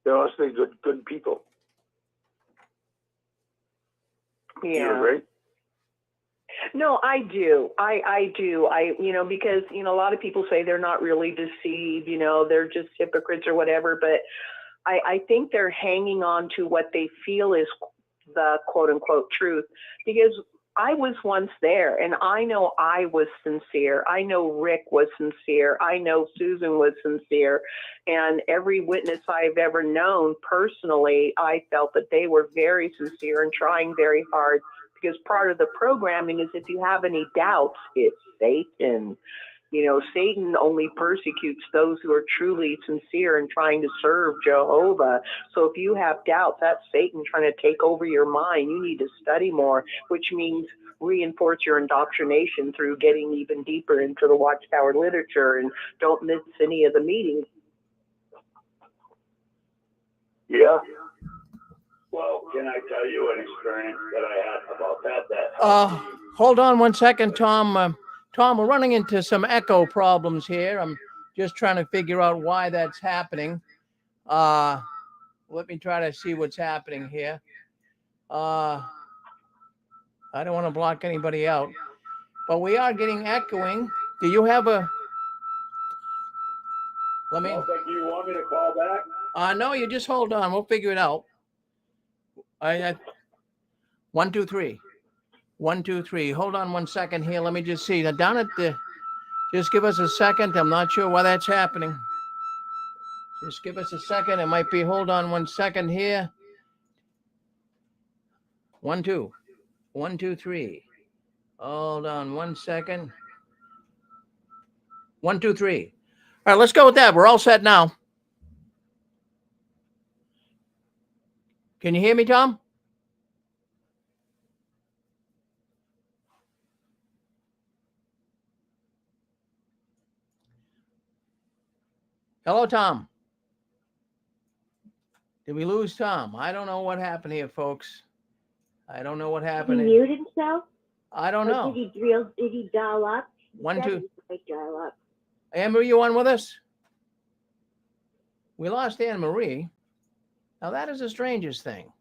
they're mostly good people. Yeah. Do you agree? No, I do. I do. Because, a lot of people say they're not really deceived, they're just hypocrites or whatever. But I think they're hanging on to what they feel is the quote unquote truth, because I was once there, and I know I was sincere. I know Rick was sincere. I know Susan was sincere. And every witness I've ever known personally, I felt that they were very sincere and trying very hard because part of the programming is if you have any doubts, it's Satan. Satan only persecutes those who are truly sincere and trying to serve Jehovah. So if you have doubts, that's Satan trying to take over your mind. You need to study more, which means reinforce your indoctrination through getting even deeper into the Watchtower literature, and don't miss any of the meetings. Yeah. Well, can I tell you an experience that I had about that? Hold on one second, Tom. Tom, we're running into some echo problems here. I'm just trying to figure out why that's happening. Let me try to see what's happening here. I don't want to block anybody out, but we are getting echoing. Do you have a... Do you want me to call back? No, you just hold on. We'll figure it out. 1, 2, 3. 1, 2, 3. Hold on one second here. Let me just see. Now, down at the... Just give us a second. I'm not sure why that's happening. Just give us a second. It might be... Hold on one second here. 1, 2. 1, 2, 3. Hold on one second. 1, 2, 3. All right, let's go with that. We're all set now. Can you hear me, Tom? Hello, Tom. Did we lose Tom? I don't know what happened here, folks. I don't know what happened. Did he mute himself? I don't know. Did he dial up? 1, 2. Dial up. Anne-Marie, you on with us? We lost Anne-Marie. Now, that is the strangest thing.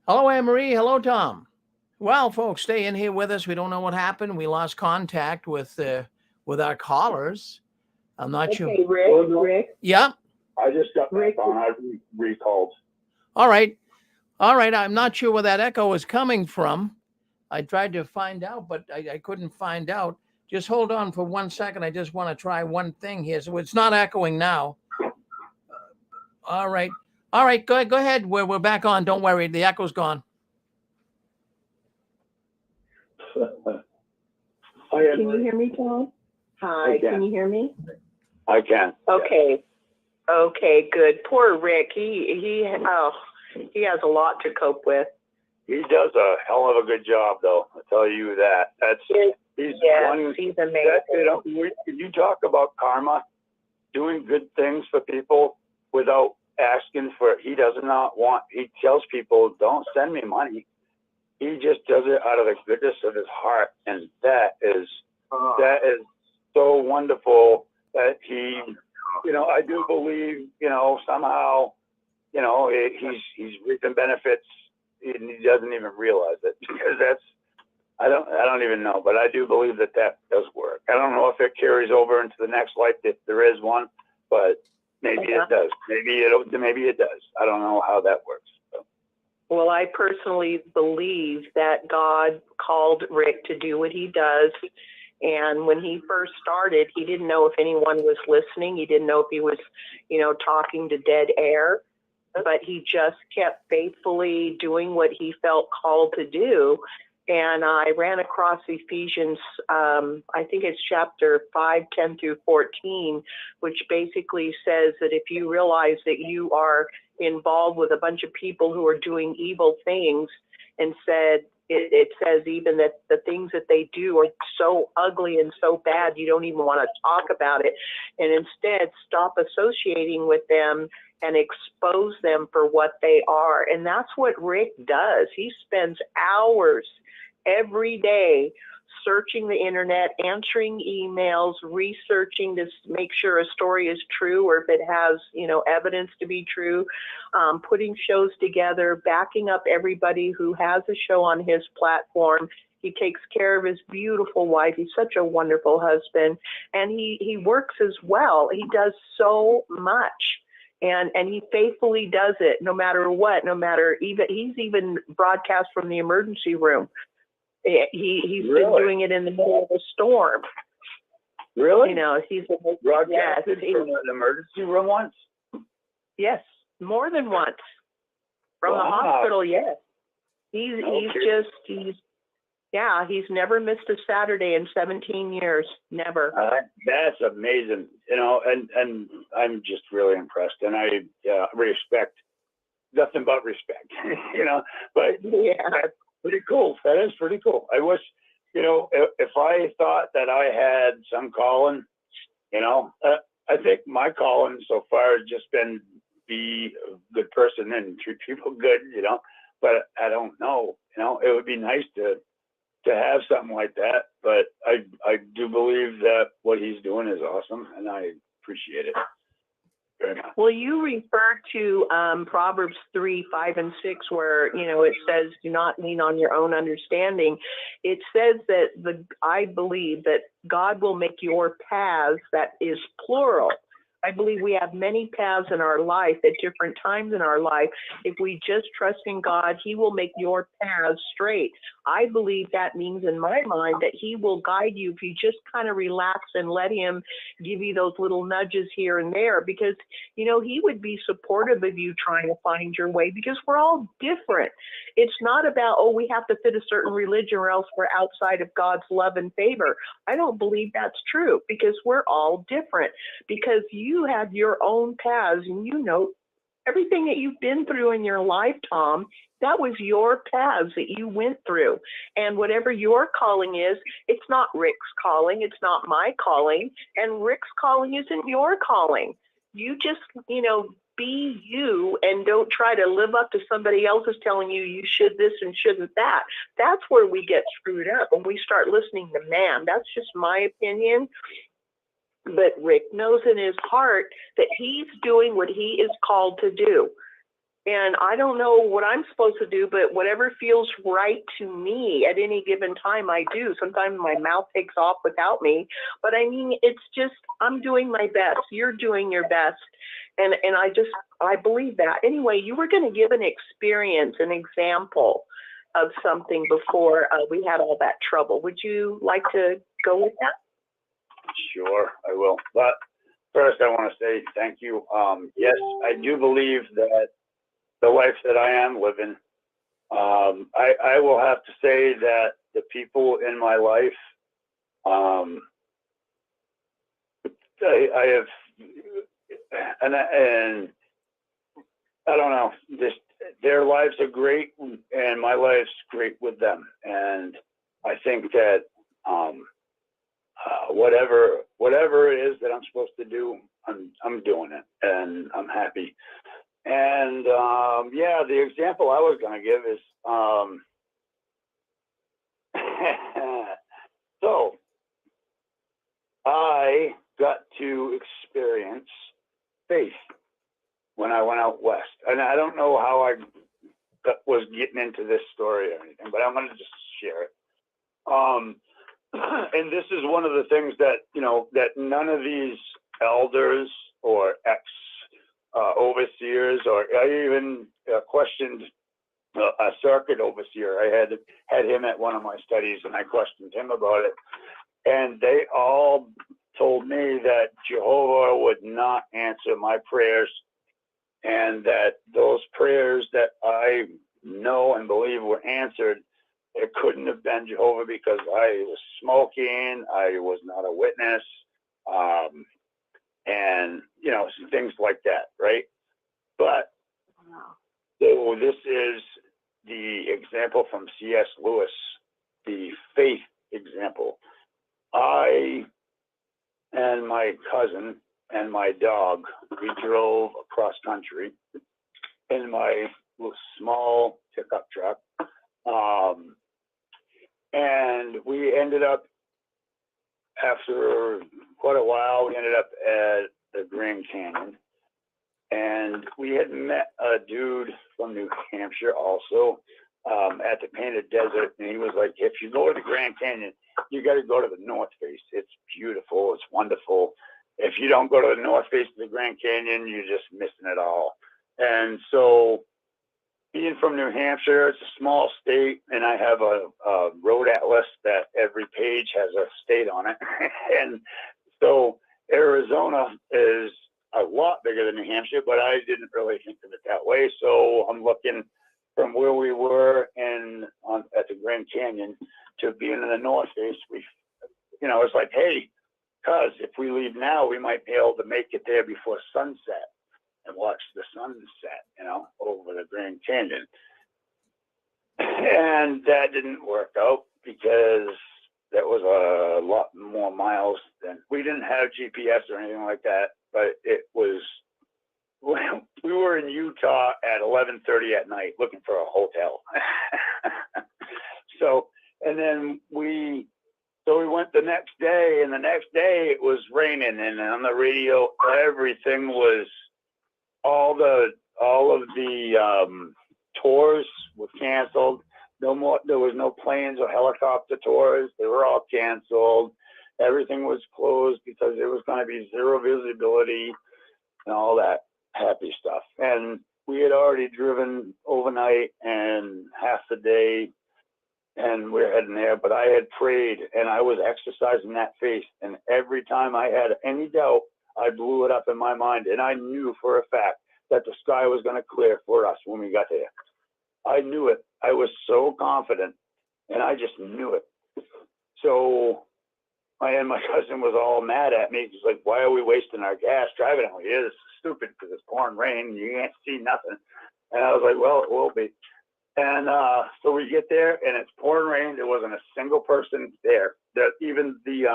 Hello, Anne-Marie. Hello, Tom. Well, folks, stay in here with us. We don't know what happened. We lost contact with our callers. I'm not sure. Rick. Yeah. I just got back on. I recalled. All right. I'm not sure where that echo is coming from. I tried to find out, but I couldn't find out. Just hold on for 1 second. I just want to try one thing here. So it's not echoing now. All right. Go ahead. We're back on. Don't worry. The echo's gone. Can you hear me, Tom? Hi. Can you hear me? I can. Okay. Okay, good. Poor Rick. He has a lot to cope with. He does a hell of a good job, though. I'll tell you that. He's amazing. When you talk about karma, doing good things for people without asking for it, he does not want. He tells people, "Don't send me money." He just does it out of the goodness of his heart, and that is so wonderful that he. I do believe, somehow, he's reaping benefits and he doesn't even realize it, because I don't even know, but I do believe that does work. I don't know if it carries over into the next life, if there is one, but maybe it does. Maybe it does. I don't know how that works. So. Well, I personally believe that God called Rick to do what he does. And when he first started, he didn't know if anyone was listening. He didn't know if he was, talking to dead air. But he just kept faithfully doing what he felt called to do. And I ran across Ephesians, I think it's chapter 5, 10 through 14, which basically says that if you realize that you are involved with a bunch of people who are doing evil things, and it says even that the things that they do are so ugly and so bad, you don't even want to talk about it. And instead, stop associating with them and expose them for what they are. And that's what Rick does. He spends hours every day searching the internet, answering emails, researching to make sure a story is true, or if it has, evidence to be true, putting shows together, backing up everybody who has a show on his platform. He takes care of his beautiful wife. He's such a wonderful husband, and he works as well. He does so much. And he faithfully does it no matter what, he's even broadcast from the emergency room. He's been doing it in the middle of a storm. Really? He's broadcasted from an emergency room once? Yes, more than once. From the hospital, yes. He's Okay. he's never missed a Saturday in 17 years. Never. That's amazing, and I'm just really impressed, and I respect, nothing but respect, but Yeah. that's pretty cool. That is pretty cool. I wish, if I thought that I had some calling, I think my calling so far has just been be a good person and treat people good, but I don't know, it would be nice to have something like that, but I do believe that what he's doing is awesome, and I appreciate it very much. Well, you refer to Proverbs 3, 5, and 6, where, it says, do not lean on your own understanding. It says that I believe that God will make your paths, that is plural. I believe we have many paths in our life at different times in our life. If we just trust in God, he will make your paths straight. I believe that means in my mind that he will guide you if you just kind of relax and let him give you those little nudges here and there, because, he would be supportive of you trying to find your way, because we're all different. It's not about, we have to fit a certain religion or else we're outside of God's love and favor. I don't believe that's true, because we're all different, because you have your own paths, and everything that you've been through in your life, Tom, that was your paths that you went through. And whatever your calling is, it's not Rick's calling, it's not my calling, and Rick's calling isn't your calling. You just, be you, and don't try to live up to somebody else's telling you you should this and shouldn't that. That's where we get screwed up, when we start listening to man. That's just my opinion. But Rick knows in his heart that he's doing what he is called to do. And I don't know what I'm supposed to do, but whatever feels right to me at any given time, I do. Sometimes my mouth takes off without me. But I mean, it's just, I'm doing my best. You're doing your best. And I believe that. Anyway, you were going to give an example of something before we had all that trouble. Would you like to go with that? Sure, I will. But first, I want to say thank you. Yes, I do believe that the life that I am living, I will have to say that the people in my life, I have, and I don't know, just their lives are great, and my life's great with them. And I think that whatever it is that I'm supposed to do, I'm doing it, and I'm happy. And the example I was going to give is so I got to experience faith when I went out west, and I don't know how I was getting into this story or anything, but I'm going to just share it. And this is one of the things that, that none of these elders or overseers, or I even questioned a circuit overseer. I had him at one of my studies, and I questioned him about it. And they all told me that Jehovah would not answer my prayers, and that those prayers that I know and believe were answered, it couldn't have been Jehovah, because I was smoking, I was not a witness, and some things like that, right? But so this is the example from C.S. Lewis, the faith example. I and my cousin and my dog, we drove across country in my little small pickup truck. And we ended up, after quite a while, we ended up at the Grand Canyon. And we had met a dude from New Hampshire also at the Painted Desert. And he was like, if you go to the Grand Canyon, you got to go to the North Face. It's beautiful. It's wonderful. If you don't go to the North Face of the Grand Canyon, you're just missing it all. And so, being from New Hampshire, it's a small state, and I have a road atlas that every page has a state on it. And so Arizona is a lot bigger than New Hampshire, but I didn't really think of it that way. So I'm looking from where we were at the Grand Canyon to being in the North Face, it's like, hey, cuz if we leave now, we might be able to make it there before sunset and watch the sunset, over the Grand Canyon. And that didn't work out because that was a lot more miles than, we didn't have GPS or anything like that, but it was, we were in Utah at 11:30 at night looking for a hotel. So we went the next day, and the next day it was raining, and on the radio, everything was, all of the tours were canceled. No more, there was no planes or helicopter tours. They were all canceled. Everything was closed because there was going to be zero visibility and all that happy stuff. And we had already driven overnight and half the day, and we're heading there. But I had prayed, and I was exercising that faith. And every time I had any doubt, I blew it up in my mind. And I knew for a fact that the sky was going to clear for us when we got there. I knew it. I was so confident, and I just knew it. So my cousin was all mad at me. He's like, why are we wasting our gas driving out here? This is stupid because it's pouring rain and you can't see nothing. And I was like, well, it will be. And so we get there, and it's pouring rain. There wasn't a single person there. Even the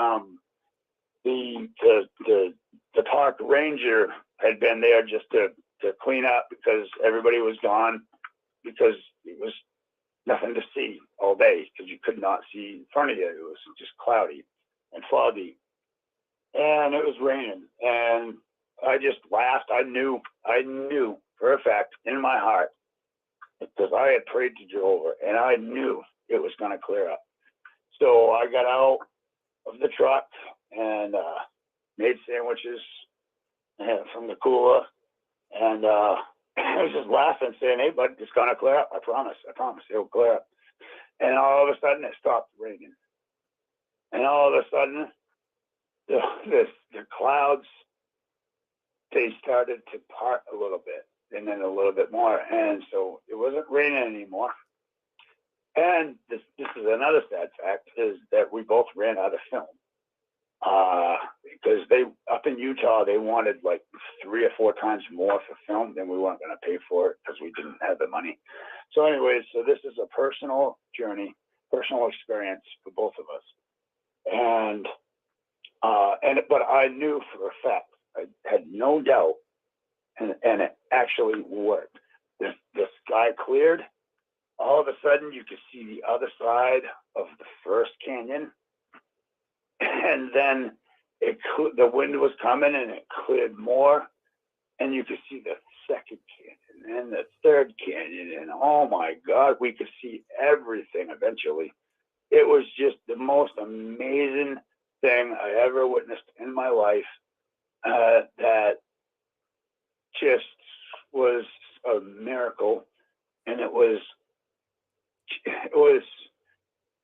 park ranger had been there just to clean up because everybody was gone, because it was nothing to see all day because you could not see in front of you. It was just cloudy and foggy, and it was raining. And I just laughed. I knew for a fact in my heart, because I had prayed to Jehovah, and I knew it was going to clear up. So I got out of the truck and made sandwiches from the cooler, and I was just laughing, saying, hey, bud, it's going to clear up. I promise, it'll clear up. And all of a sudden, it stopped raining. And all of a sudden, the clouds, they started to part a little bit, and then a little bit more. And so it wasn't raining anymore. And this is another sad fact, is that we both ran out of film. Because up in Utah, they wanted like 3 or 4 times more for film, than we weren't going to pay for it because we didn't have the money. So anyways, so this is a personal journey, personal experience for both of us. But I knew for a fact, I had no doubt, and it actually worked. The sky cleared. All of a sudden, you could see the other side of the first canyon. And then the wind was coming, and it cleared more, and you could see the second canyon and the third canyon, and oh my God, we could see everything eventually. It was just the most amazing thing I ever witnessed in my life. That just was a miracle, and it was.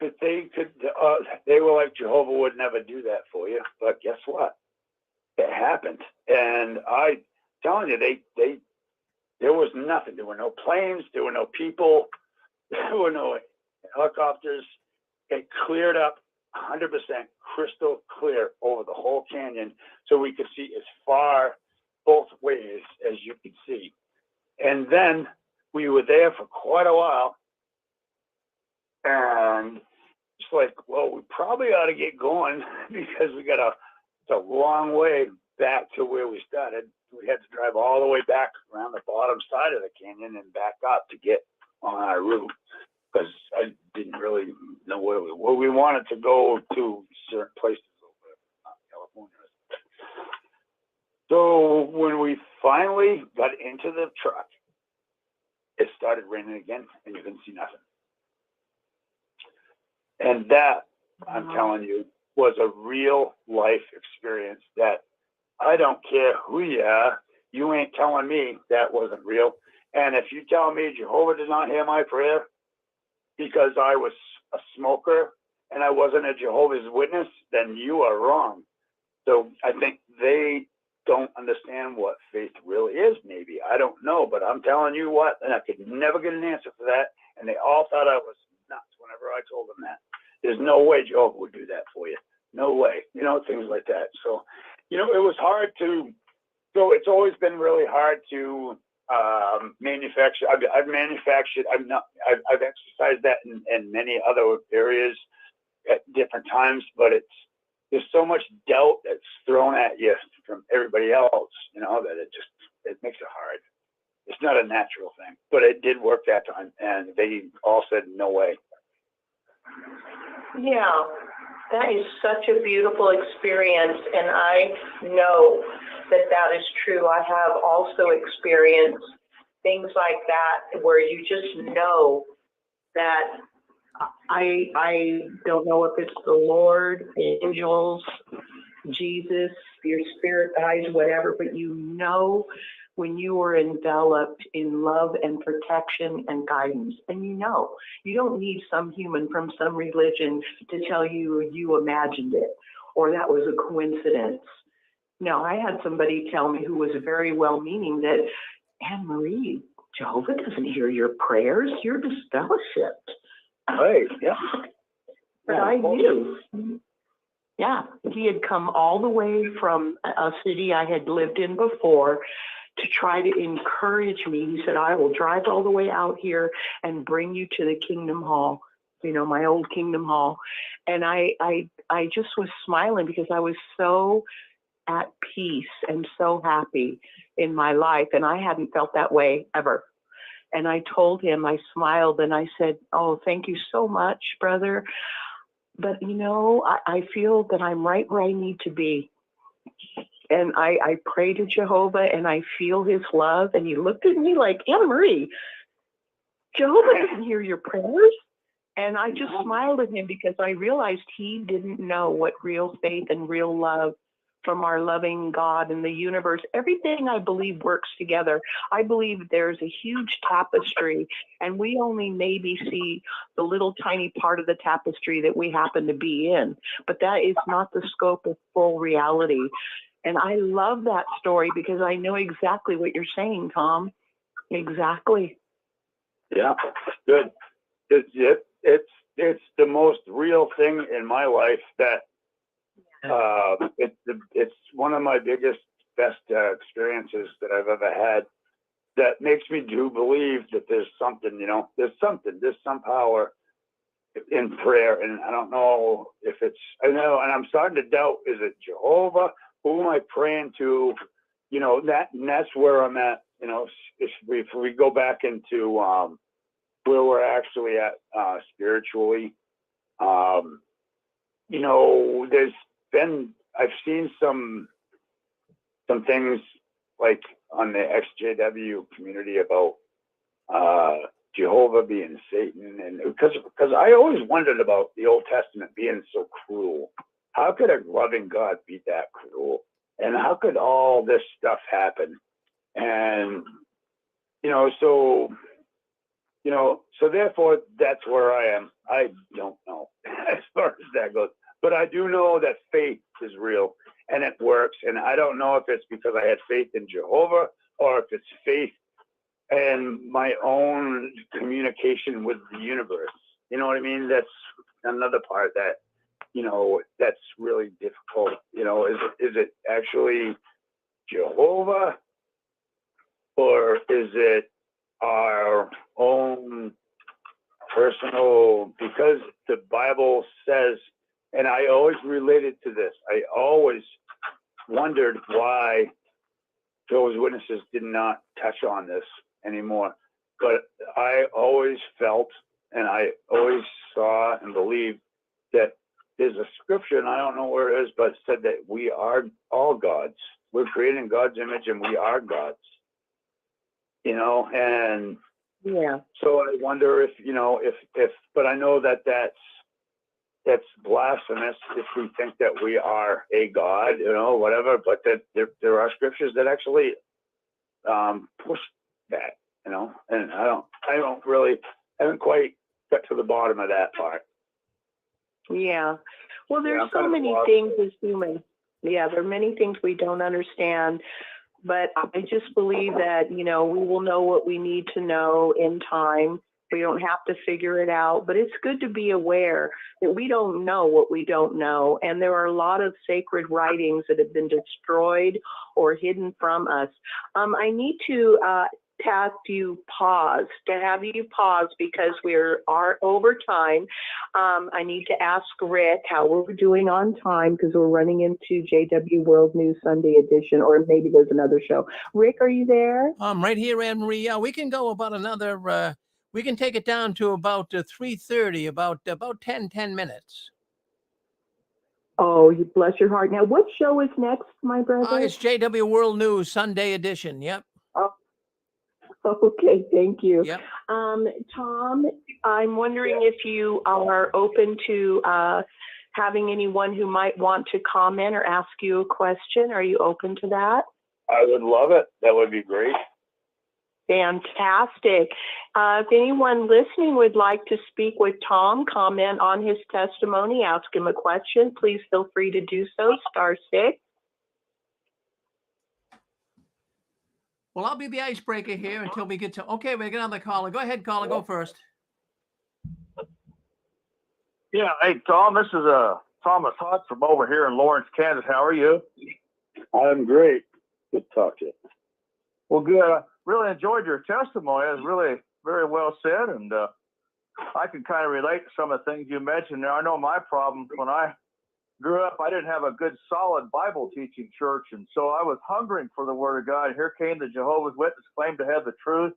But they were like, Jehovah would never do that for you. But guess what? It happened. And I telling you, there was nothing. There were no planes. There were no people. There were no helicopters. It cleared up 100% crystal clear over the whole canyon. So we could see as far both ways as you could see. And then we were there for quite a while. And it's like, well, we probably ought to get going because it's a long way back to where we started. We had to drive all the way back around the bottom side of the canyon and back up to get on our route, because I didn't really know where we wanted to go to certain places over California. So when we finally got into the truck, it started raining again, and you couldn't see nothing. And that, I'm telling you, was a real life experience that I don't care who you are, you ain't telling me that wasn't real. And if you tell me Jehovah did not hear my prayer because I was a smoker and I wasn't a Jehovah's Witness, then you are wrong. So I think they don't understand what faith really is, maybe. I don't know, but I'm telling you what, and I could never get an answer for that. And they all thought I was nuts whenever I told them that. There's no way Jehovah would do that for you. No way. You know, things like that. So, you know, it was hard to, so it's always been really hard to manufacture. I've manufactured, I've exercised that in many other areas at different times, but there's so much doubt that's thrown at you from everybody else, you know, that it makes it hard. It's not a natural thing, but it did work that time, and they all said no way. Yeah, that is such a beautiful experience, and I know that is true. I have also experienced things like that where you just know that I don't know if it's the Lord, angels, Jesus, your spirit guides, whatever, but you know when you are enveloped in love and protection and guidance. And you know, you don't need some human from some religion to tell you you imagined it or that was a coincidence. No, I had somebody tell me who was very well-meaning that, Anne-Marie, Jehovah doesn't hear your prayers. You're disfellowshipped. Right, yeah. But I knew. Yeah, he had come all the way from a city I had lived in before to try to encourage me. He said, I will drive all the way out here and bring you to the Kingdom Hall, you know, my old Kingdom Hall. And I just was smiling because I was so at peace and so happy in my life. And I hadn't felt that way ever. And I told him, I smiled and I said, oh, thank you so much, brother. But, you know, I feel that I'm right where I need to be. And I pray to Jehovah and I feel his love. And he looked at me like, Anne-Marie, Jehovah doesn't hear your prayers. And I just smiled at him because I realized he didn't know what real faith and real love from our loving God and the universe, everything I believe works together. I believe there's a huge tapestry and we only maybe see the little tiny part of the tapestry that we happen to be in, but that is not the scope of full reality. And I love that story because I know exactly what you're saying, Tom. Exactly. Yeah, good. It's the most real thing in my life that it's one of my biggest, best experiences that I've ever had that makes me do believe that there's something, you know, there's some power in prayer. And I don't know if I know, and I'm starting to doubt, is it Jehovah? Who am I praying to? You know, and that's where I'm at, you know, if we go back into where we're actually at spiritually, you know, I've seen some things like on the XJW community about Jehovah being Satan, and because I always wondered about the Old Testament being so cruel. How could a loving God be that cruel? And how could all this stuff happen? And so therefore that's where I am. I don't know as far as that goes. But I do know that faith is real and it works. And I don't know if it's because I had faith in Jehovah or if it's faith in my own communication with the universe. You know what I mean? That's another part that, you know, that's really difficult. You know, is it actually Jehovah or is it our own personal, because the Bible says, and I always related to this. I always wondered why Jehovah's Witnesses did not touch on this anymore. But I always felt, and I always saw and believed that there's a scripture, and I don't know where it is, but it said that we are all gods. We're created in God's image, and we are gods. You know, and yeah. So I wonder if, you know, but I know that that's blasphemous if we think that we are a God, you know, whatever, but that there are scriptures that actually push that, you know, and I haven't quite got to the bottom of that part. Yeah. Well, there's so many things as humans. Yeah, there are many things we don't understand. but I just believe that, we will know what we need to know in time. We don't have to figure it out, but it's good to be aware that we don't know what we don't know. And there are a lot of sacred writings that have been destroyed or hidden from us. I need to have you pause, because we are over time. I need to ask Rick how we're doing on time, because we're running into JW World News Sunday edition, or maybe there's another show. Rick, are you there? Right here, Anne Marie. Yeah, we can go about another. We can take it down to about 3:30, about 10 minutes. Oh, you bless your heart. Now, what show is next, my brother? It's JW World News Sunday edition. Yep. Oh, okay, thank you. Yep. Tom, I'm wondering if you are open to having anyone who might want to comment or ask you a question. Are you open to that? I would love it. That would be great. Fantastic. If anyone listening would like to speak with Tom, comment on his testimony, ask him a question, please feel free to do so, *6. Well, I'll be the icebreaker here until we get to. Okay, we get on the caller. Go ahead, caller. Go first. Yeah. Hey, Tom. This is Thomas Hutt from over here in Lawrence, Kansas. How are you? I'm great. Good to talk to you. Well, good. Really enjoyed your testimony. It was really very well said, and I can kind of relate to some of the things you mentioned. Now, I know my problem when I grew up, I didn't have a good, solid Bible teaching church, and so I was hungering for the Word of God. Here came the Jehovah's Witness, claimed to have the truth.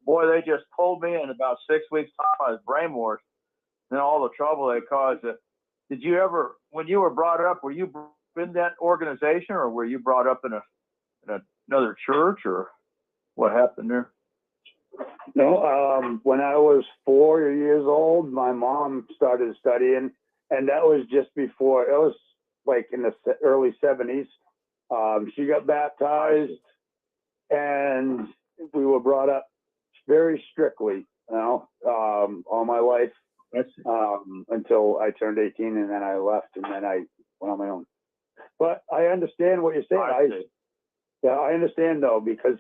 Boy, they just pulled me in about 6 weeks' time. I was brainwashed, and all the trouble they caused. Did you ever, when you were brought up, were you in that organization, or were you brought up in another church, or what happened there? No, when I was 4 years old, my mom started studying, and that was just before, it was like in the early 70s. She got baptized, and we were brought up very strictly, all my life, until I turned 18, and then I left, and then I went on my own. But I understand what you're saying. I understand, though, because,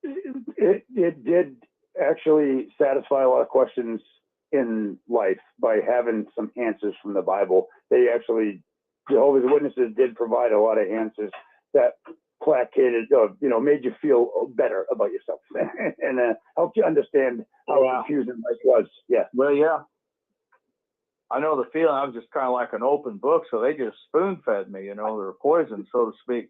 it did actually satisfy a lot of questions in life by having some answers from the Bible. Jehovah's Witnesses did provide a lot of answers that placated, made you feel better about yourself and helped you understand how confusing life was. Yeah. Well, yeah. I know the feeling. I was just kind of like an open book, so they just spoon-fed me, they were poison, so to speak.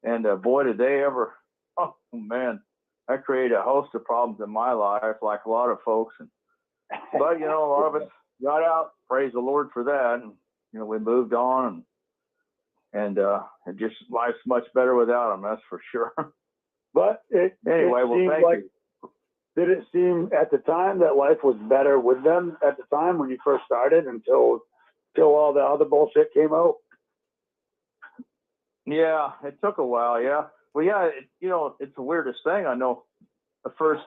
And boy, did they ever, oh man, that created a host of problems in my life, like a lot of folks. But, a lot of us got out, praise the Lord for that. And, we moved on, and it just, life's much better without them, that's for sure. But thank you. Did it seem at the time that life was better with them at the time when you first started until all the other bullshit came out? Yeah, it took a while. Yeah. Well, yeah, it's the weirdest thing. I know the first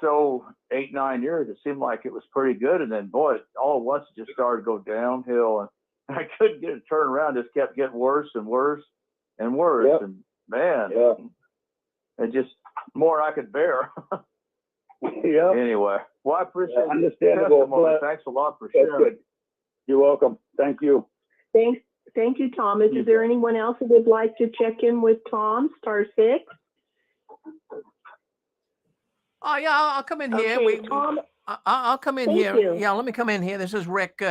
8, 9 years, it seemed like it was pretty good. And then, boy, all at once it just started to go downhill. And I couldn't get it turned around. It just kept getting worse and worse and worse. Yep. And man, it just more I could bear. Yeah. Anyway, well, I appreciate it. Understandable. Thanks a lot for sharing. Good. You're welcome. Thank you. Thank you, Thomas. Is there anyone else who would like to check in with Tom, *6? Oh, yeah, I'll come in here. Okay, Tom, I'll come in thank here. you. Yeah, let me come in here. This is Rick.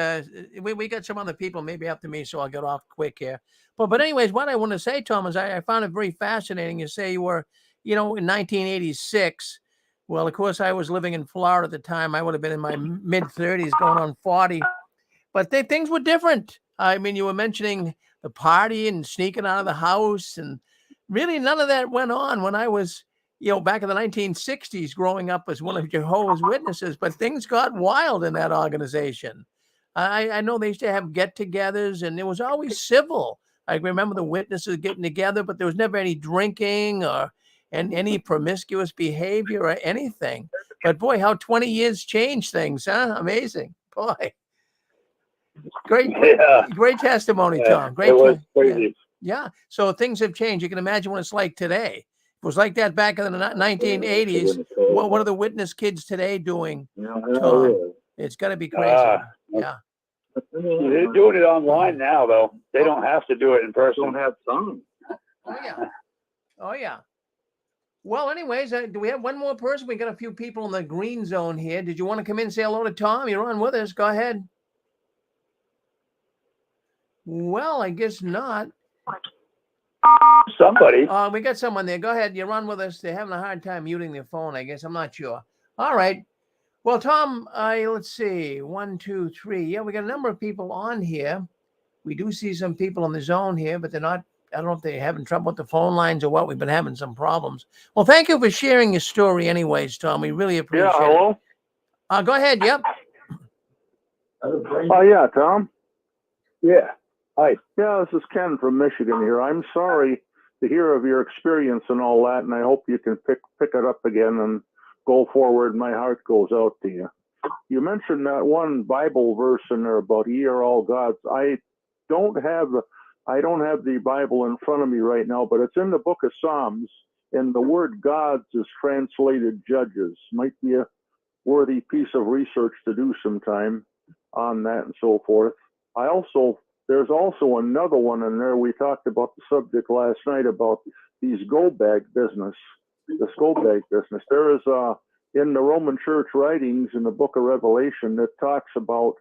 We got some other people maybe after me, so I'll get off quick here. But anyways, what I want to say, Tom, is I found it very fascinating. You say you were, in 1986. Well, of course, I was living in Florida at the time. I would have been in my mid-30s, going on 40. But things were different. I mean, you were mentioning the party and sneaking out of the house, and really none of that went on when I was, back in the 1960s, growing up as one of Jehovah's Witnesses. But things got wild in that organization. I know they used to have get-togethers, and it was always civil. I remember the witnesses getting together, but there was never any drinking or any promiscuous behavior or anything. But boy, how 20 years changed things, huh? Amazing. Boy. Great testimony, Tom. Great. It was crazy. Yeah. So things have changed. You can imagine what it's like today. It was like that back in the 1980s. What are the witness kids today doing, Tom? It's got to be crazy. Yeah. They're doing it online now, though. They don't have to do it in person. Don't have time. Oh, yeah. Oh, yeah. Well, anyways, do we have one more person? We got a few people in the green zone here. Did you want to come in and say hello to Tom? You're on with us. Go ahead. Well, I guess not. Somebody. We got someone there. Go ahead. You're on with us. They're having a hard time muting their phone, I guess. I'm not sure. All right. Well, Tom, let's see. 1, 2, 3. Yeah, we got a number of people on here. We do see some people in the zone here, but they're not. I don't know if they're having trouble with the phone lines or what. We've been having some problems. Well, thank you for sharing your story anyways, Tom. We really appreciate Yeah, hello? it. Go ahead. Yep. Oh, yeah, Tom? Yeah. Hi. Yeah, this is Ken from Michigan here. I'm sorry to hear of your experience and all that, and I hope you can pick it up again and go forward. My heart goes out to you. You mentioned that one Bible verse in there about ye are all gods. I don't have the Bible in front of me right now, but it's in the book of Psalms, and the word gods is translated judges. Might be a worthy piece of research to do sometime on that and so forth. There's also another one in there. We talked about the subject last night about these go bag business, this go bag business. There is in the Roman Church writings in the book of Revelation that talks about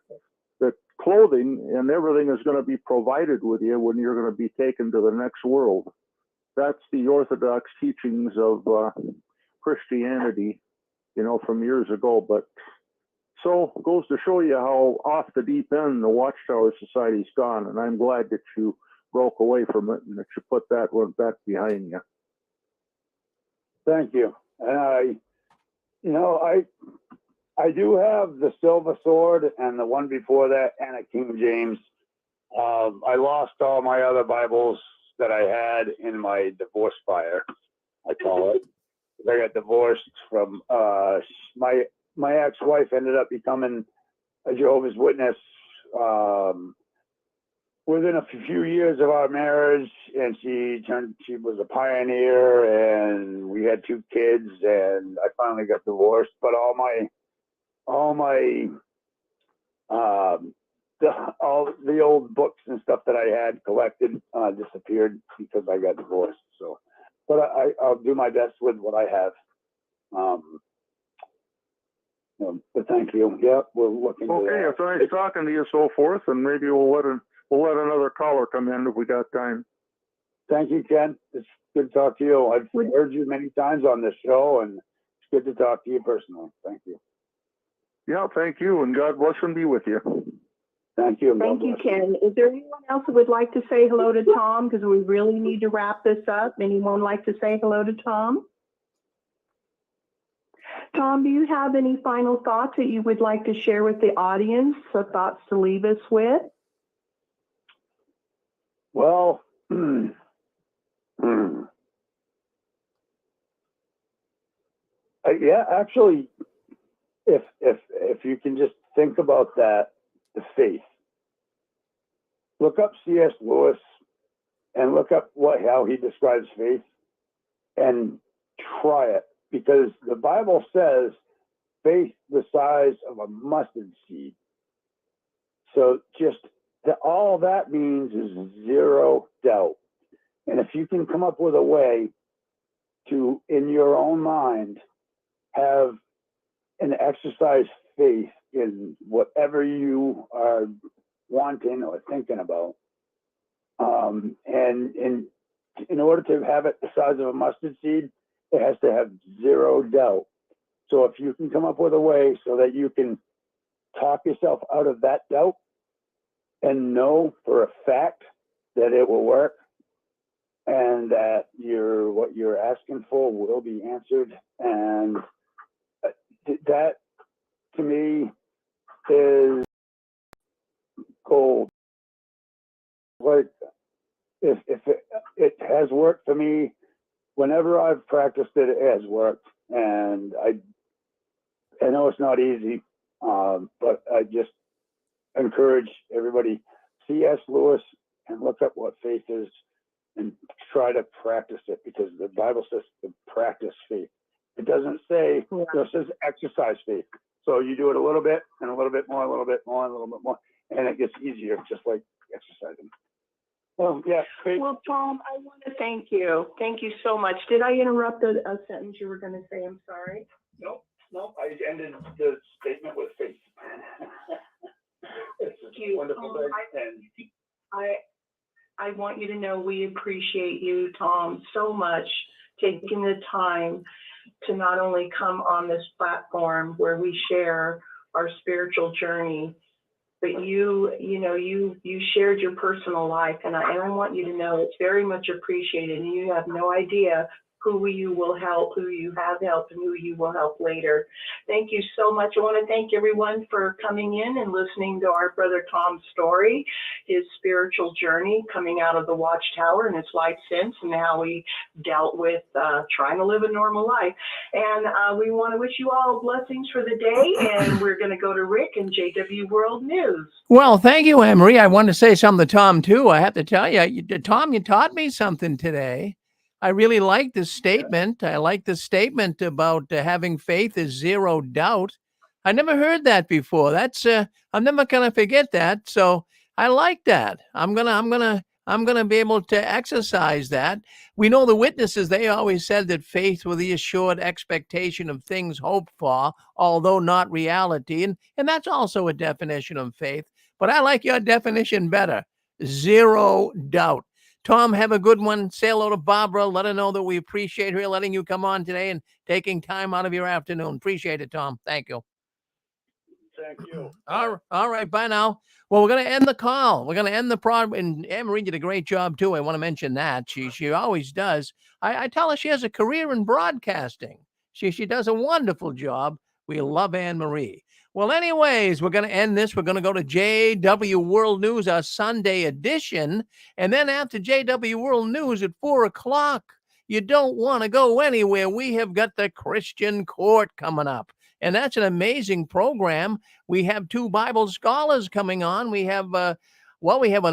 that clothing and everything is going to be provided with you when you're going to be taken to the next world. That's the Orthodox teachings of Christianity, from years ago. But so it goes to show you how off the deep end the Watchtower Society's gone, and I'm glad that you broke away from it and that you put that one back behind you. Thank you. And I do have the Silver Sword and the one before that and a King James. I lost all my other Bibles that I had in my divorce fire, I call it. I got divorced from my ex-wife ended up becoming a Jehovah's Witness within a few years of our marriage, and she was a pioneer, and we had 2 kids, and I finally got divorced. But all the old books and stuff that I had collected disappeared because I got divorced. So, but I'll do my best with what I have. But thank you. Yeah, we're looking. Okay, it's nice talking to you, so forth, and maybe we'll let another caller come in if we got time. Thank you, Ken. It's good to talk to you. I've heard you many times on this show, and it's good to talk to you personally. Thank you. Yeah, thank you, and God bless and be with you. Thank you. Thank you, Ken. Is there anyone else who would like to say hello to Tom? Because we really need to wrap this up. Anyone like to say hello to Tom? Tom, do you have any final thoughts that you would like to share with the audience, or thoughts to leave us with? Well, yeah, actually, if you can just think about that, the faith. Look up C.S. Lewis and look up how he describes faith, and try it, because the Bible says faith the size of a mustard seed. So just all that means is 0 doubt. And if you can come up with a way to, in your own mind, have and exercise faith in whatever you are wanting or thinking about, and in order to have it the size of a mustard seed, it has to have 0 doubt. So if you can come up with a way so that you can talk yourself out of that doubt and know for a fact that it will work and that what you're asking for will be answered, and that to me is gold. Like if it has worked for me, whenever I've practiced it, it has worked. And I know it's not easy, but I just encourage everybody, C.S. Lewis, and look up what faith is, and try to practice it, because the Bible says to practice faith. It doesn't say, it says exercise faith. So you do it a little bit and a little bit more, a little bit more, a little bit more, and it gets easier, just like exercising. So, yeah. Faith. Well, Tom, I want to thank you. Thank you so much. Did I interrupt a sentence you were going to say? I'm sorry. No, I ended the statement with faith. It's a wonderful day. I want you to know we appreciate you, Tom, so much, taking the time to not only come on this platform where we share our spiritual journey, but you shared your personal life, and I want you to know it's very much appreciated, and you have no idea who you will help, who you have helped, and who you will help later. Thank you so much. I want to thank everyone for coming in and listening to our brother Tom's story, his spiritual journey coming out of the Watchtower and his life since, and how he dealt with trying to live a normal life. And we want to wish you all blessings for the day, and we're going to go to Rick and JW World News. Well, thank you, Anne-Marie. I want to say something to Tom, too. I have to tell you, Tom, you taught me something today. I really like this statement. I like the statement about having faith is zero doubt. I never heard that before. That's I'm never gonna forget that. So I like that. I'm gonna be able to exercise that. We know the witnesses, they always said that faith was the assured expectation of things hoped for, although not reality. And that's also a definition of faith. But I like your definition better. Zero doubt. Tom, have a good one. Say hello to Barbara. Let her know that we appreciate her letting you come on today and taking time out of your afternoon. Appreciate it, Tom. Thank you. Thank you. All right. Bye now. Well, we're going to end the call. We're going to end the program. And Anne-Marie did a great job, too. I want to mention that. She always does. I tell her she has a career in broadcasting. She does a wonderful job. We love Anne-Marie. Well, anyways, we're going to end this. We're going to go to JW World News, our Sunday edition. And then after JW World News at 4 o'clock, you don't want to go anywhere. We have got the Christian Court coming up. And that's an amazing program. We have 2 Bible scholars coming on. We have an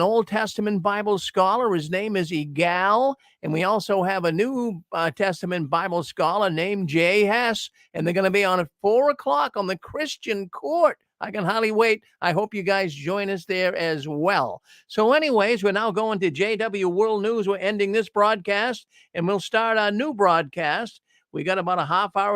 Old Testament Bible scholar. His name is Egal. And we also have a New Testament Bible scholar named Jay Hess. And they're going to be on at 4 o'clock on the Christian Court. I can hardly wait. I hope you guys join us there as well. So anyways, we're now going to JW World News. We're ending this broadcast, and we'll start our new broadcast. We got about a half hour